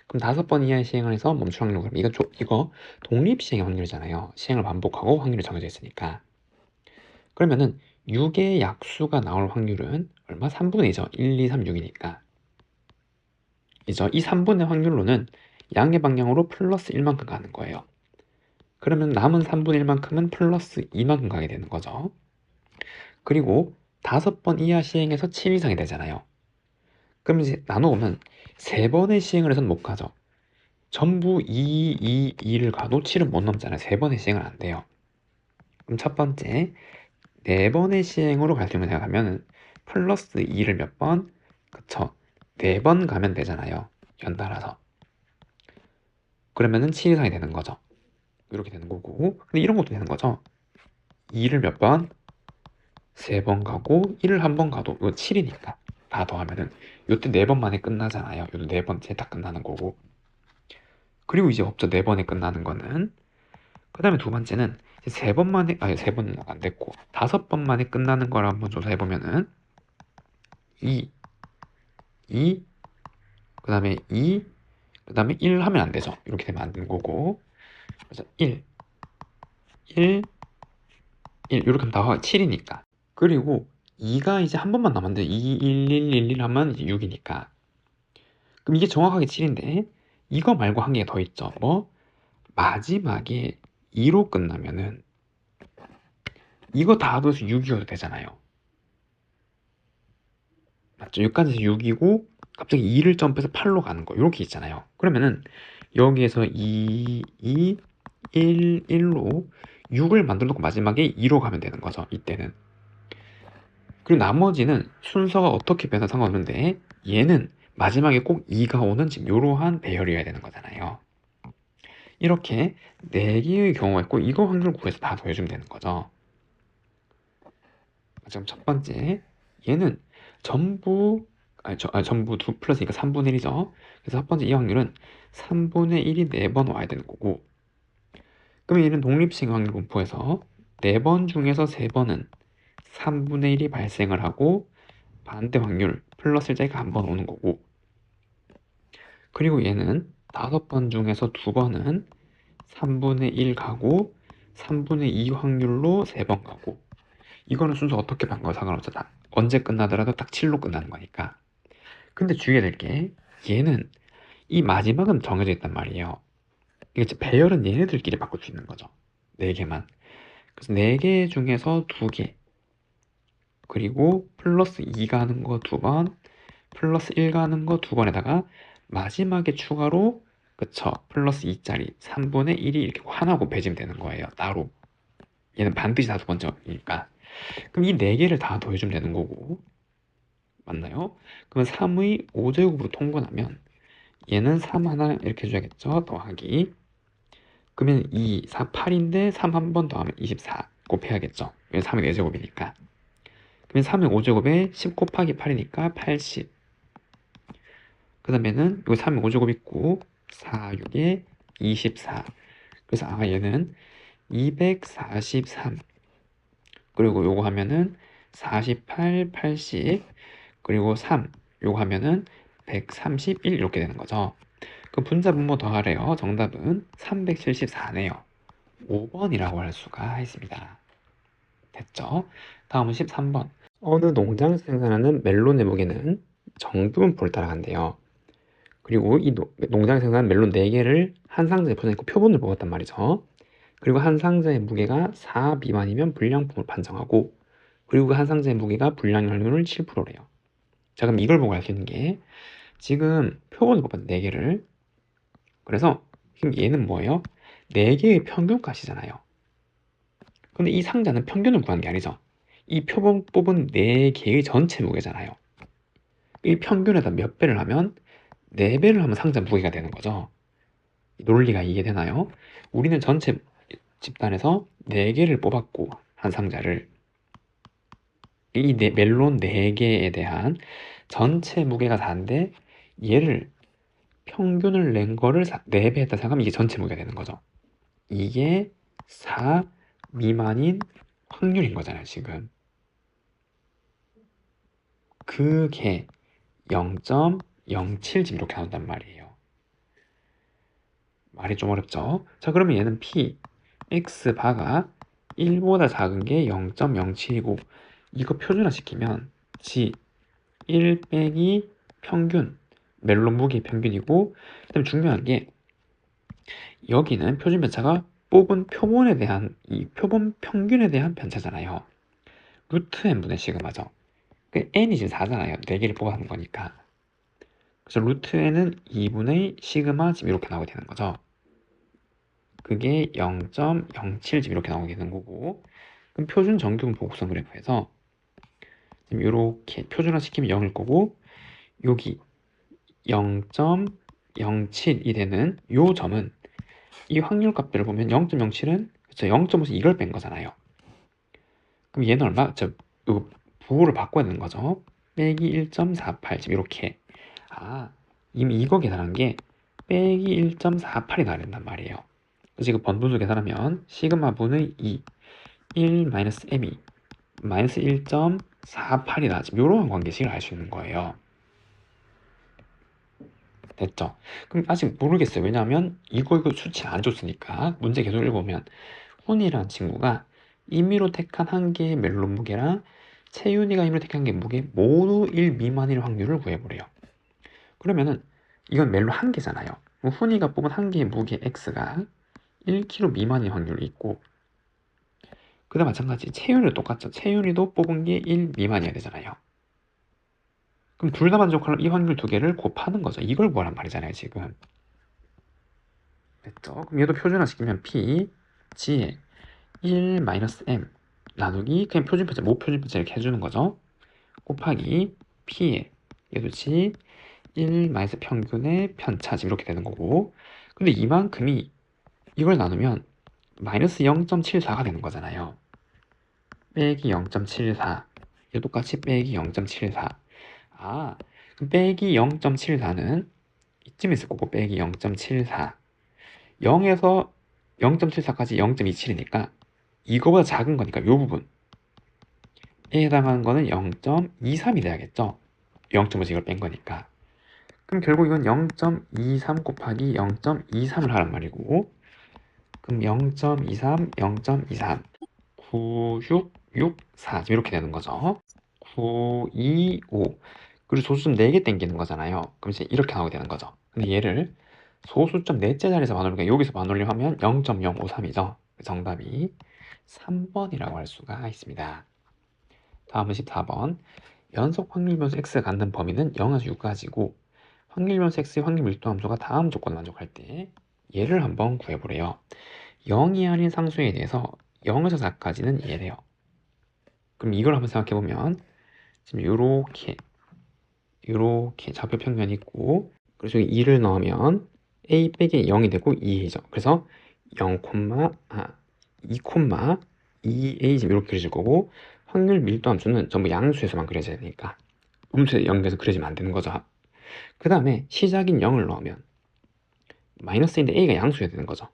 그럼 5번 이하의 시행을 해서 멈출 확률, 그럼 이거 독립 시행의 확률이잖아요. 시행을 반복하고 확률이 정해져 있으니까. 그러면은 6의 약수가 나올 확률은 얼마? 3분의 2죠. 1, 2, 3, 6이니까. 이죠. 이 3분의 확률로는 양의 방향으로 플러스 1만큼 가는 거예요. 그러면 남은 3분의 1만큼은 플러스 2만큼 가게 되는 거죠. 그리고 5번 이하 시행해서 7 이상이 되잖아요. 그럼 이제 나눠보면 3번의 시행을 해서는 못 가죠. 전부 2를 가도 7은 못 넘잖아요. 3번의 시행은 안 돼요. 그럼 첫 번째 4번의 시행으로 갈 수 있는 생각하면 플러스 2를 몇 번? 그쵸. 4번 가면 되잖아요. 연달아서. 그러면은 7 이상이 되는 거죠. 이렇게 되는 거고. 근데 이런 것도 되는 거죠. 2를 몇 번? 3번 가고 1을 한 번 가도 이거 7이니까 다 더하면은 요때 4번 만에 끝나잖아요. 요도 4번째 다 끝나는 거고. 그리고 이제 없죠. 4번에 끝나는 거는. 그 다음에 두 번째는 3번 만에, 3번은 안 됐고 5번 만에 끝나는 걸 한번 조사해보면은 2, 그 다음에 2, 그 다음에 1 하면 안 되죠. 이렇게 되면 안 되는 거고. 그래서 1, 1, 이렇게 하면 다 7이니까. 그리고 2가 이제 한 번만 남았는데 2, 1, 1, 1, 1 하면 이제 6이니까. 그럼 이게 정확하게 7인데 이거 말고 한 개 더 있죠. 뭐? 마지막에 2로 끝나면은 이거 다 합해서 6이어도 되잖아요. 맞죠? 여기까지 6이고 갑자기 2를 점프해서 8로 가는 거 이렇게 있잖아요. 그러면은 여기에서 2, 2, 1, 1로 6을 만들어 놓고 마지막에 2로 가면 되는 거죠. 이때는. 그리고 나머지는 순서가 어떻게 변해도 상관없는데 얘는 마지막에 꼭 2가 오는 지금 이러한 배열이어야 되는 거잖아요. 이렇게 4개의 경우가 있고 이거 확률 구해서 다 더해주면 되는 거죠. 지금 첫 번째 얘는 전부 전부 2 플러스니까 3분의 1이죠. 그래서 첫 번째 이 확률은 3분의 1이 4번 와야 되는 거고, 그러면 얘는 독립식 확률 분포에서 4번 중에서 3번은 3분의 1이 발생을 하고 반대 확률 플러스일 자리가 한 번 오는 거고, 그리고 얘는 5번 중에서 2번은 3분의 1 가고 3분의 2 확률로 3번 가고, 이거는 순서 어떻게 바꿔도 상관없어. 언제 끝나더라도 딱 7로 끝나는 거니까. 근데 주의해야 될 게 얘는 이 마지막은 정해져 있단 말이에요. 이게 배열은 얘네들끼리 바꿀 수 있는 거죠. 4개만. 그래서 4개 중에서 2개, 그리고 플러스 2 가는 거 2번, 플러스 1 가는 거 2번에다가 마지막에 추가로, 그쵸, 플러스 2짜리 3분의 1이 이렇게 하나 곱해지면 되는 거예요. 따로. 얘는 반드시 다 2번째니까. 그럼 이 4개를 다 더해주면 되는 거고, 맞나요? 그러면 3의 5제곱으로 통분하면 얘는 3 하나 이렇게 해줘야겠죠. 더하기. 그러면 2, 4, 8인데 3 한 번 더하면 24 곱해야겠죠. 왜냐면 3의 4제곱이니까. 그러면 3의 5제곱에 10 곱하기 8이니까 80. 그 다음에는 여기 3의 5제곱 있고 4, 6에 24. 그래서 얘는 243. 그리고 요거 하면은 48, 80. 그리고 3, 요거 하면은 131 이렇게 되는 거죠. 그 분자 분모 더하래요. 정답은 374네요. 5번이라고 할 수가 있습니다. 됐죠? 다음은 13번. 어느 농장 생산하는 멜론의 무게는 정두분포를 따라간대요. 그리고 이 농장 생산한 멜론 4개를 한 상자에 포장했고 표본을 뽑았단 말이죠. 그리고 한 상자의 무게가 4 미만이면 불량품을 판정하고, 그리고 그 한 상자의 무게가 불량 확률은 7%래요. 자, 그럼 이걸 보고 알 수 있는 게 지금 표본을 뽑았 4개를. 그래서 지금 얘는 뭐예요? 4개의 평균값이잖아요. 근데 이 상자는 평균을 구하는 게 아니죠. 이 표본 뽑은 4개의 전체 무게잖아요. 이 평균에다 몇 배를 하면 4배를 하면 상자 무게가 되는 거죠. 논리가 이해되나요? 우리는 전체 집단에서 4개를 뽑았고 한 상자를, 이 멜론 4개에 대한 전체 무게가 4인데 얘를 평균을 낸 거를 4배 했다 생각하면 이게 전체 무게가 되는 거죠. 이게 4 미만인 확률인 거잖아요, 지금. 그게 0.07 지금 이렇게 나온단 말이에요. 말이 좀 어렵죠? 자, 그러면 얘는 P, X 바가 1보다 작은 게 0.07이고, 이거 표준화 시키면 G, 1 빼기 평균, 멜론 무게 평균이고, 그 다음에 중요한 게 여기는 표준 편차가 뽑은 표본에 대한, 이 표본 평균에 대한 편차잖아요. 루트 n분의 시그마죠. 그 n이 지금 4잖아요. 4개를 뽑아놓은 거니까. 그래서 루트 n은 2분의 시그마 지금 이렇게 나오게 되는 거죠. 그게 0.07 지금 이렇게 나오게 되는 거고, 그럼 표준 정규분 보곡선 그래프에서 지금 이렇게 표준화 시키면 0일 거고, 여기 0.07이 되는 요 점은 이 확률 값들을 보면 0.07은 그쵸, 0.5에서 이걸 뺀 거잖아요. 그럼 얘는 얼마? 이거 부호를 바꿔야 되는 거죠. 빼기 1.48 지금 이렇게. 이미 이거 계산한 게 빼기 1.48이 나야 된단 말이에요. 그래서 이거 번분수 계산하면 시그마 분의 2 1 마이너스 m이 마이너스 1.48이다. 지금 이런 관계식을 알 수 있는 거예요. 됐죠? 그럼 아직 모르겠어요. 왜냐하면 이거 수치 안 줬으니까. 문제 계속 읽어보면 훈이라는 친구가 임의로 택한 한 개의 멜론 무게랑 채윤이가 임의로 택한 개 무게 모두 1 미만일 확률을 구해보래요. 그러면은 이건 멜론 한 개잖아요. 훈이가 뽑은 한 개의 무게 x가 1kg 미만일 확률이 있고, 그다음 마찬가지 채윤이도 똑같죠. 채윤이도 뽑은 게 1 미만이어야 되잖아요. 그럼 둘 다 만족하는 이 확률 두 개를 곱하는 거죠. 이걸 구하란 말이잖아요, 지금. 됐죠? 그럼 얘도 표준화 시키면 P, G에 1 마이너스 M 나누기 그냥 표준편차, 모표준편차 이렇게 해주는 거죠. 곱하기 P에 얘도 G 1 마이너스 평균의 편차 지금 이렇게 되는 거고, 근데 이만큼이 이걸 나누면 마이너스 0.74가 되는 거잖아요. 빼기 0.74, 이 똑같이 빼기 0.74. 그럼 빼기 0.74는 이쯤 있을 거고, 빼기 0.74, 0에서 0.74까지 0.27이니까 이거보다 작은 거니까 이 부분에 해당하는 거는 0.23이 돼야겠죠. 0.5씩 이걸 뺀 거니까. 그럼 결국 이건 0.23 곱하기 0.23을 하란 말이고, 그럼 0.23, 0.23, 9664 지금 이렇게 되는 거죠. 925. 그리고 소수점 4개 땡기는 거잖아요. 그럼 이제 이렇게 나오게 되는 거죠. 근데 얘를 소수점 넷째 자리에서 반올리니까 여기서 반올림 하면 0.053이죠. 정답이 3번이라고 할 수가 있습니다. 다음은 14번. 연속 확률 변수 x가 갖는 범위는 0에서 6까지고 확률 변수 x의 확률 밀도 함수가 다음 조건을 만족할 때 얘를 한번 구해보래요. 0이 아닌 상수에 대해서 0에서 4까지는 얘래요. 그럼 이걸 한번 생각해보면 지금 요렇게 좌표 평면이 있고, 그래서 여기 2를 넣으면 a 빼기 0이 되고 2a죠. 그래서 2, 2a 지금 이렇게 그려질 거고, 확률 밀도 함수는 전부 양수에서만 그려져야 되니까 음수에 연결해서 그려지면 안 되는 거죠. 그 다음에 시작인 0을 넣으면 마이너스인데 a가 양수여야 되는 거죠.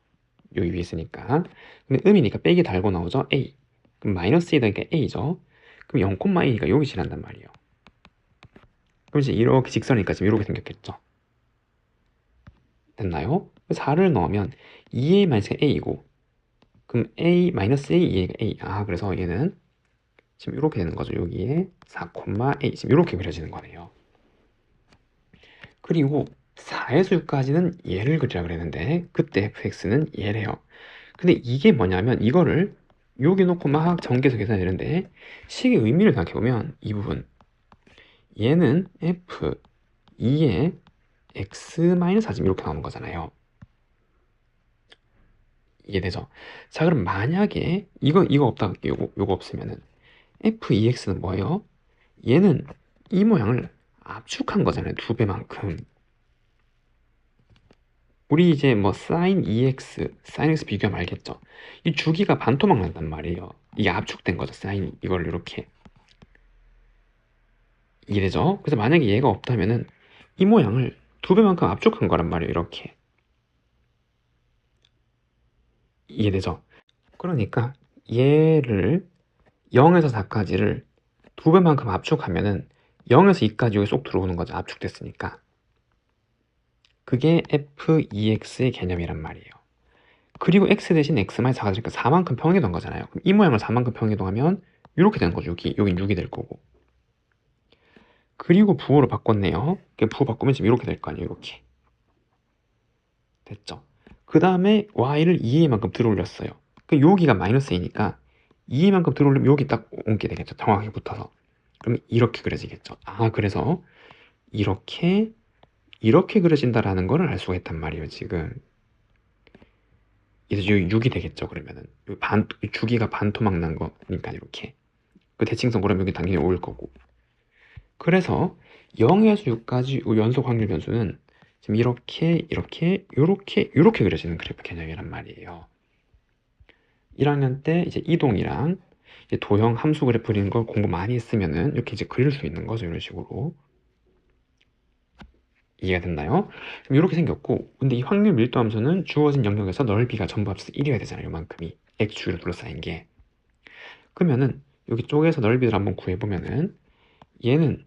여기 위에 있으니까. 근데 음이니까 빼기 달고 나오죠. a. 그럼 마이너스이다니까 a죠. 그럼 0,a니까 여기 지난단 말이에요. 그럼 이제 이렇게 직선이니까 지금 이렇게 생겼겠죠. 됐나요? 4를 넣으면 2a 마이너스 a이고, 그럼 a 마이너스 a, 2a가 a. 그래서 얘는 지금 이렇게 되는 거죠. 여기에 4,a 지금 이렇게 그려지는 거네요. 그리고 4에서 6까지는 얘를 그리라 그랬는데 그때 fx는 얘래요. 근데 이게 뭐냐면 이거를 여기 놓고 막 전개해서 계산해야 되는데 식의 의미를 생각해보면 이 부분, 얘는 f 2에 x-4 지금 이렇게 나오는 거잖아요. 이해되죠? 자, 그럼 만약에 이거 없다, 요거 없으면은 f2x는 뭐예요? 얘는 이 모양을 압축한 거잖아요. 2배만큼. 우리 이제 뭐 sin 2x, sin x 비교하면 알겠죠? 이 주기가 반토막 난단 말이에요. 이게 압축된 거죠. sin 이걸 이렇게. 이래죠? 그래서 만약에 얘가 없다면은 이 모양을 2배만큼 압축한 거란 말이에요. 이렇게. 이해되죠? 그러니까 얘를 0에서 4까지를 2배만큼 압축하면은 0에서 2까지 여기 쏙 들어오는 거죠. 압축됐으니까. 그게 f2x의 개념이란 말이에요. 그리고 x 대신 x만 4가 되니까 4만큼 평이동 거잖아요. 그럼 이 모양을 4만큼 평이동하면 이렇게 되는 거죠. 여긴 6이 될 거고. 그리고 부호로 바꿨네요. 부호 바꾸면 지금 이렇게 될 거 아니에요. 이렇게. 됐죠? 그 다음에 y를 2a만큼 들어올렸어요. 여기가 마이너스 a니까 2a만큼 들어올리면 여기 딱 옮게 되겠죠. 정확하게 붙어서. 그럼 이렇게 그려지겠죠. 그래서 이렇게 그려진다라는 거를 알 수가 있단 말이에요. 지금. 그래서 여기 6이 되겠죠. 그러면은 주기가 반토막 난 거니까 이렇게. 그 대칭성 그러면 여기 당연히 5일 거고. 그래서 0에서 6까지 연속 확률 변수는 지금 이렇게 그려지는 그래프 개념이란 말이에요. 1학년 때 이제 이동이랑 이제 도형 함수 그래프 그리는 걸 공부 많이 했으면은 이렇게 이제 그릴 수 있는 거죠. 이런 식으로. 이해가 됐나요? 그럼 이렇게 생겼고, 근데 이 확률 밀도 함수는 주어진 영역에서 넓이가 전부 합쳐서 1이어야 되잖아요. 이만큼이 x축으로 둘러싸인 게. 그러면은 여기 쪽에서 넓이를 한번 구해보면은 얘는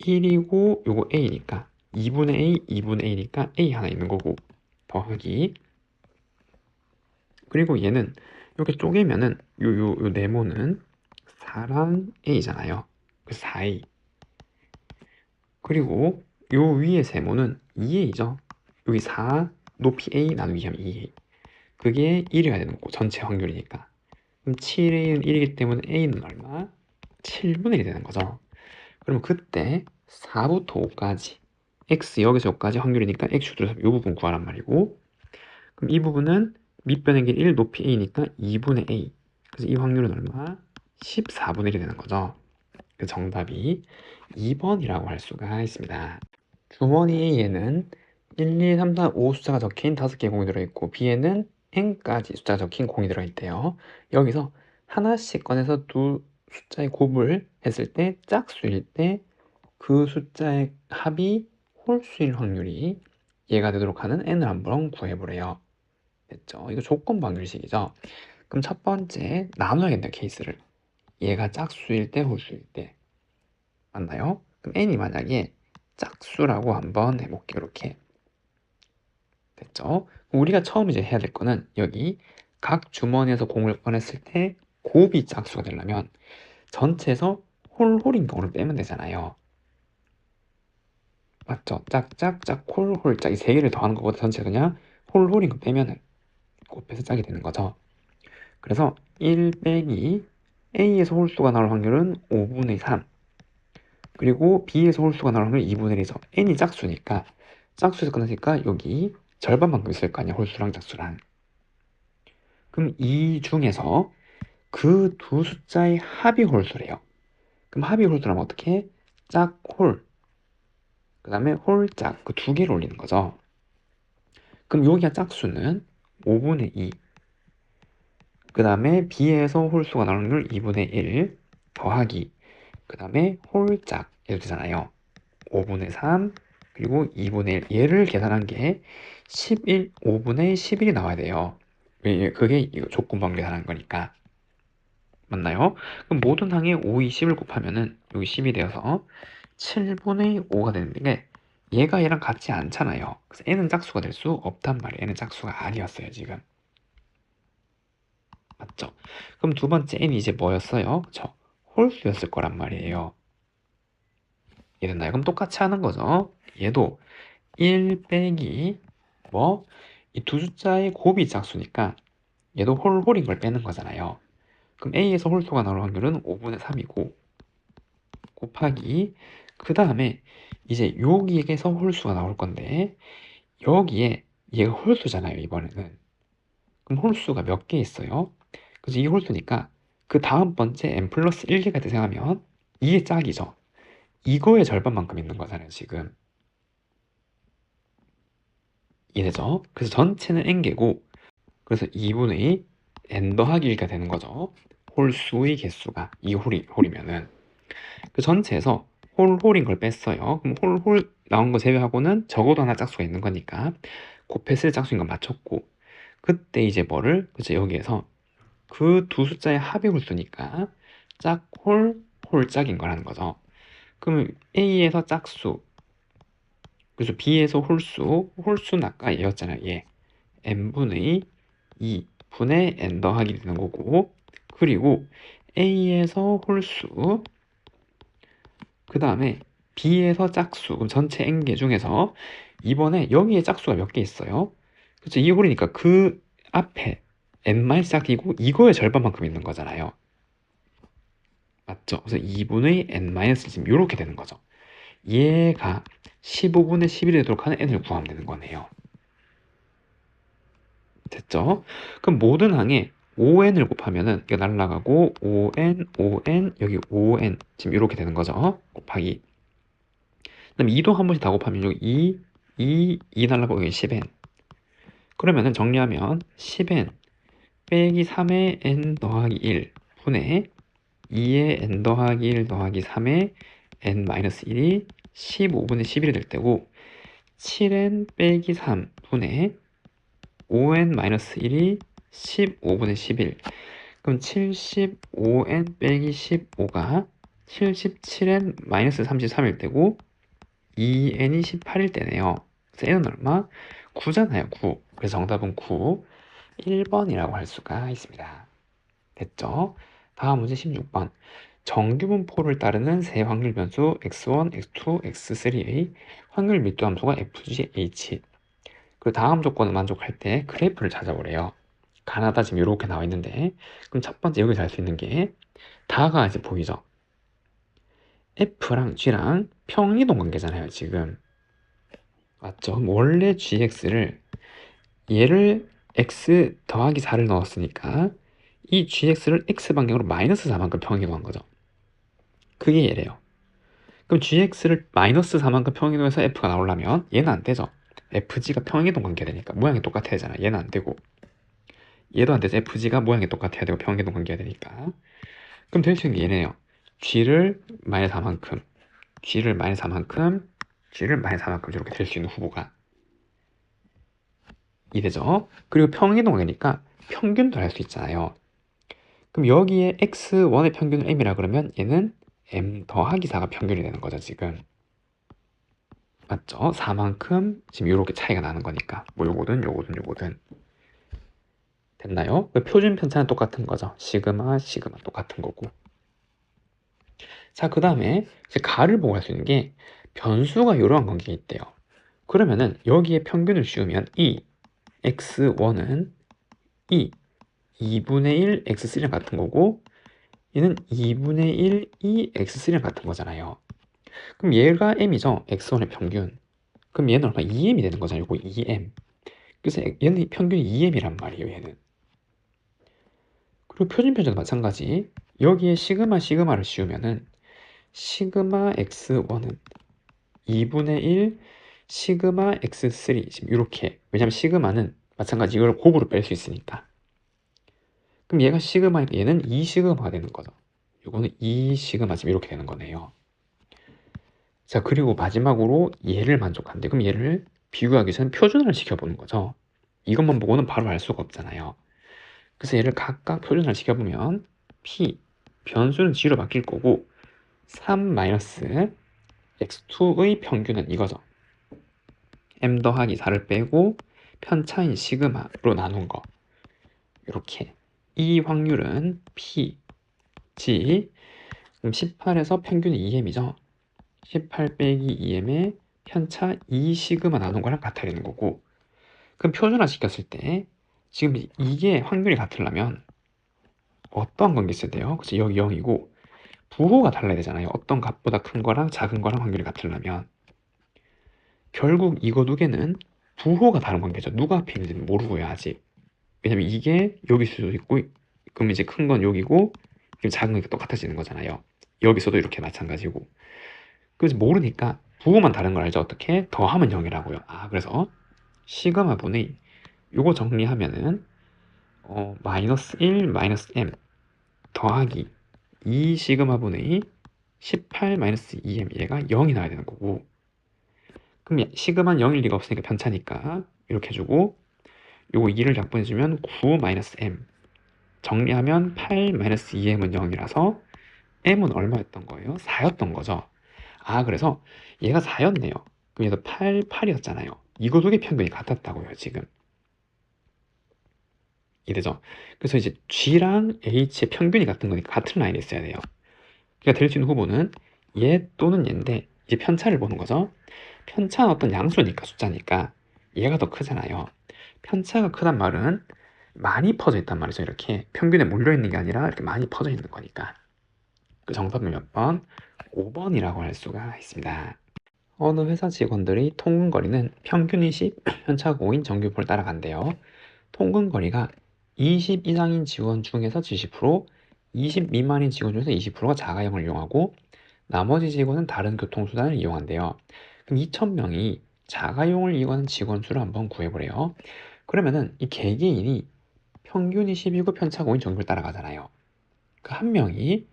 1이고 요거 a니까 2분의 a, 2분의 a니까 a 하나 있는 거고, 더하기, 그리고 얘는 이렇게 쪼개면은 요 네모는 4랑 a잖아요. 그 4a. 그리고 요 위에 세모는 2a죠. 여기 4 높이 a 나누기 하면 2a. 그게 1이어야 되는 거고, 전체 확률이니까. 그럼 7a는 1이기 때문에 a는 얼마? 7분의 1이 되는 거죠. 그럼 그때 4부터 5까지 x 여기서 여기까지 확률이니까 x축 들어서 이 부분 구하란 말이고, 그럼 이 부분은 밑변의 길 1 높이 a니까 2분의 a. 그래서 이 확률은 얼마? 14분의 1이 되는 거죠. 그 정답이 2번이라고 할 수가 있습니다. 주머니 A에는 1, 2, 3, 4, 5 숫자가 적힌 5개의 공이 들어있고 B에는 n까지 숫자가 적힌 공이 들어있대요. 여기서 하나씩 꺼내서 두 숫자의 곱을 했을 때 짝수일 때 그 숫자의 합이 홀수일 확률이 얘가 되도록 하는 n을 한번 구해보래요. 됐죠? 이거 조건 방정식이죠. 그럼 첫 번째 나눠야겠다 케이스를. 얘가 짝수일 때 홀수일 때 맞나요? 그럼 n이 만약에 짝수라고 한번 해볼게요. 이렇게 됐죠? 우리가 처음 이제 해야 될 거는 여기 각 주머니에서 공을 꺼냈을 때 곱이 짝수가 되려면 전체에서 홀홀인 경우를 빼면 되잖아요. 맞죠? 짝짝짝 홀홀짝 이 세 개를 더하는 것보다 전체 그냥 홀홀인 거 빼면은 곱해서 짝이 되는 거죠. 그래서 1 빼기 A에서 홀수가 나올 확률은 5분의 3 그리고 B에서 홀수가 나올 확률은 2분의 1이죠. N이 짝수니까 짝수에서 끝났으니까 여기 절반만큼 있을 거 아니야. 홀수랑 짝수랑. 그럼 이 중에서 그 두 숫자의 합이 홀수래요. 그럼 합이 홀수라면 어떻게? 짝홀 그 다음에 홀짝 그 두 개를 올리는 거죠. 그럼 여기가 짝수는 5분의 2 그 다음에 B에서 홀수가 나오는 확률 2분의 1 더하기 그 다음에 홀짝 이렇게 되잖아요. 5분의 3 그리고 2분의 1 얘를 계산한 게 11, 5분의 11이 나와야 돼요. 그게 이거 조건방 계산한 거니까. 맞나요? 그럼 모든 항에 5, 2, 10을 곱하면은 여기 10이 되어서 7분의 5가 되는데 얘가 얘랑 같지 않잖아요. 그래서 n은 짝수가 될 수 없단 말이에요. n은 짝수가 아니었어요, 지금. 맞죠? 그럼 두 번째 n이 이제 뭐였어요? 그쵸? 홀수였을 거란 말이에요. 이해됐나요? 그럼 똑같이 하는 거죠. 얘도 1 빼기 뭐? 이 두 숫자의 곱이 짝수니까 얘도 홀인 걸 빼는 거잖아요. 그럼 A에서 홀수가 나올 확률은 5분의 3이고 곱하기 그 다음에 이제 여기에서 홀수가 나올 건데 여기에 얘가 홀수잖아요, 이번에는. 그럼 홀수가 몇 개 있어요? 그래서 이 홀수니까 그 다음 번째 n 플러스 1개가 생각하면 이게 짝이죠. 이거의 절반만큼 있는 거잖아요, 지금. 이해되죠? 그래서 전체는 n개고 그래서 2분의 n 더하기 1가 되는 거죠. 홀수의 개수가 이 홀이면은 그 전체에서 홀인 걸 뺐어요. 그럼 홀 나온 거 제외하고는 적어도 하나 짝수가 있는 거니까 곱했을 짝수인 건 맞췄고 그때 이제 뭐를 그치 여기에서 그 두 숫자의 합이 홀수니까 짝홀 짝인 거라는 거죠. 그러면 A에서 짝수 그래서 B에서 홀수는 아까 얘였잖아요. 얘 n분의 2분의 n 더하기 되는 거고 그리고 A에서 홀수 그 다음에 B에서 짝수 그럼 전체 n개 중에서 이번에 여기에 짝수가 몇 개 있어요? 그렇죠? 이 홀이니까 그 앞에 n-짝이고 이거의 절반만큼 있는 거잖아요. 맞죠? 그래서 2분의 n-1 지금 이렇게 되는 거죠. 얘가 15분의 11이 되도록 하는 n을 구하면 되는 거네요. 됐죠? 그럼 모든 항에 5n을 곱하면은 이거 날라가고 5n, 5n, 여기 5n 지금 이렇게 되는 거죠. 곱하기 그다음 2도 한 번씩 다 곱하면 여기 2 날라가고 여기 10n 그러면은 정리하면 10n 빼기 3의 n 더하기 1 분의 2의 n 더하기 1 더하기 3의 n-1이 15분의 11이 될 때고 7n 빼기 3 분의 5n-1이 15분의 11 그럼 75n 빼기 15가 77n-33일 때고 2n이 18일 때네요. 그래서 n은 얼마? 9잖아요. 9. 그래서 정답은 9, 1번이라고 할 수가 있습니다. 됐죠? 다음 문제 16번. 정규분포를 따르는 세 확률 변수 x1, x2, x3의 확률 밀도 함수가 fgh. 그리고 다음 조건을 만족할 때 그래프를 찾아보래요. 가나다 지금 이렇게 나와 있는데 그럼 첫 번째 여기서 알 수 있는 게 다가 이제 보이죠? F랑 G랑 평이동 관계잖아요, 지금. 맞죠? 원래 GX를 얘를 X 더하기 4를 넣었으니까 이 GX를 X 방향으로 마이너스 4만큼 평이동한 거죠. 그게 얘래요. 그럼 gx를 마이너스 4만큼 평행이동해서 f가 나오려면 얘는 안 되죠. fg가 평행이동 관계가 되니까 모양이 똑같아야 되잖아. 얘는 안 되고 얘도 안 돼서 fg가 모양이 똑같아야 되고 평행이동 관계가 되니까. 그럼 될 수 있는 게 얘네요. g를 마이너스 4만큼 g를 마이너스 4만큼 g를 마이너스 4만큼 이렇게 될 수 있는 후보가 이 되죠. 그리고 평행이동 관계니까 평균도 할 수 있잖아요. 그럼 여기에 x1의 평균을 m이라 그러면 얘는 m 더하기 4가 평균이 되는 거죠, 지금. 맞죠? 4만큼 지금 이렇게 차이가 나는 거니까 뭐 요거든 됐나요? 표준 편차는 똑같은 거죠. 시그마 똑같은 거고. 자, 그 다음에 이제 가를 보고 할 수 있는 게 변수가 이러한 관계가 있대요. 그러면은 여기에 평균을 씌우면 이 x1은 2분의 1 x3랑 같은 거고 얘는 2분의 1 2x3랑 같은 거잖아요. 그럼 얘가 m이죠. x1의 평균. 그럼 얘는 얼마? 2m이 되는 거잖아요. 이거 2m. 그래서 얘는 평균이 2m이란 말이에요. 얘는. 그리고 표준 편차도 마찬가지. 여기에 시그마를 씌우면은 시그마 x1은 2분의 1 시그마 x3 지금 이렇게. 왜냐면 시그마는 마찬가지 이걸 곱으로 뺄 수 있으니까. 그럼 얘가 시그마니까 얘는 2시그마가 되는 거죠. 이거는 2시그마 지금 이렇게 되는 거네요. 자, 그리고 마지막으로 얘를 만족한대. 그럼 얘를 비교하기 전에 표준화를 시켜보는 거죠. 이것만 보고는 바로 알 수가 없잖아요. 그래서 얘를 각각 표준화를 시켜보면 p 변수는 g로 바뀔 거고 3-x2의 평균은 이거죠. m 더하기 4를 빼고 편차인 시그마로 나눈 거. 이렇게 이 확률은 p g 그럼 18에서 평균이 2m이죠. 18 빼기 2m의 편차 2시그마 나눈 거랑 같아야 되는 거고 그럼 표준화 시켰을 때 지금 이게 확률이 같으려면 어떤 관계 있어야 돼요? 그래서 여기 0이고 부호가 달라야 되잖아요. 어떤 값보다 큰 거랑 작은 거랑 확률이 같으려면 결국 이거 두 개는 부호가 다른 관계죠. 누가 앞에 있는지는 모르고요 아직. 왜냐면 이게 여기 수도 있고 그럼 이제 큰 건 여기고 작은 게 똑같아지는 거잖아요. 여기서도 이렇게 마찬가지고 그래서 모르니까 부호만 다른 걸 알죠. 어떻게? 더하면 0이라고요. 그래서 시그마 분의 요거 정리하면은 마이너스 1 마이너스 m 더하기 2 시그마 분의 18 마이너스 2m 얘가 0이 나와야 되는 거고 그럼 시그마는 0일 리가 없으니까 편차니까 이렇게 해주고 요거 2를 약분해주면 9 마이너스 m 정리하면 8 마이너스 2m은 0이라서 m은 얼마였던 거예요? 4였던 거죠. 그래서 얘가 4였네요. 그럼 얘도 8이었잖아요. 이거 두 개 평균이 같았다고요, 지금. 이해되죠? 그래서 이제 G랑 H의 평균이 같은 거니까 같은 라인에 있어야 돼요. 그러니까 될 수 있는 후보는 얘 또는 얘인데 이제 편차를 보는 거죠. 편차는 어떤 양수니까 숫자니까 얘가 더 크잖아요. 편차가 크단 말은 많이 퍼져 있단 말이죠. 이렇게 평균에 몰려 있는 게 아니라 이렇게 많이 퍼져 있는 거니까. 그 정답은 몇 번? 5번이라고 할 수가 있습니다. 어느 회사 직원들이 통근거리는 평균 20, 편차가 5인 정규표를 따라간대요. 통근거리가 20 이상인 직원 중에서 70%, 20 미만인 직원 중에서 20%가 자가용을 이용하고 나머지 직원은 다른 교통수단을 이용한대요. 그럼 2,000명이 자가용을 이용하는 직원 수를 한번 구해보래요. 그러면은 이 개개인이 평균 20이고 편차가 5인 정규를 따라가잖아요. 그 한 명이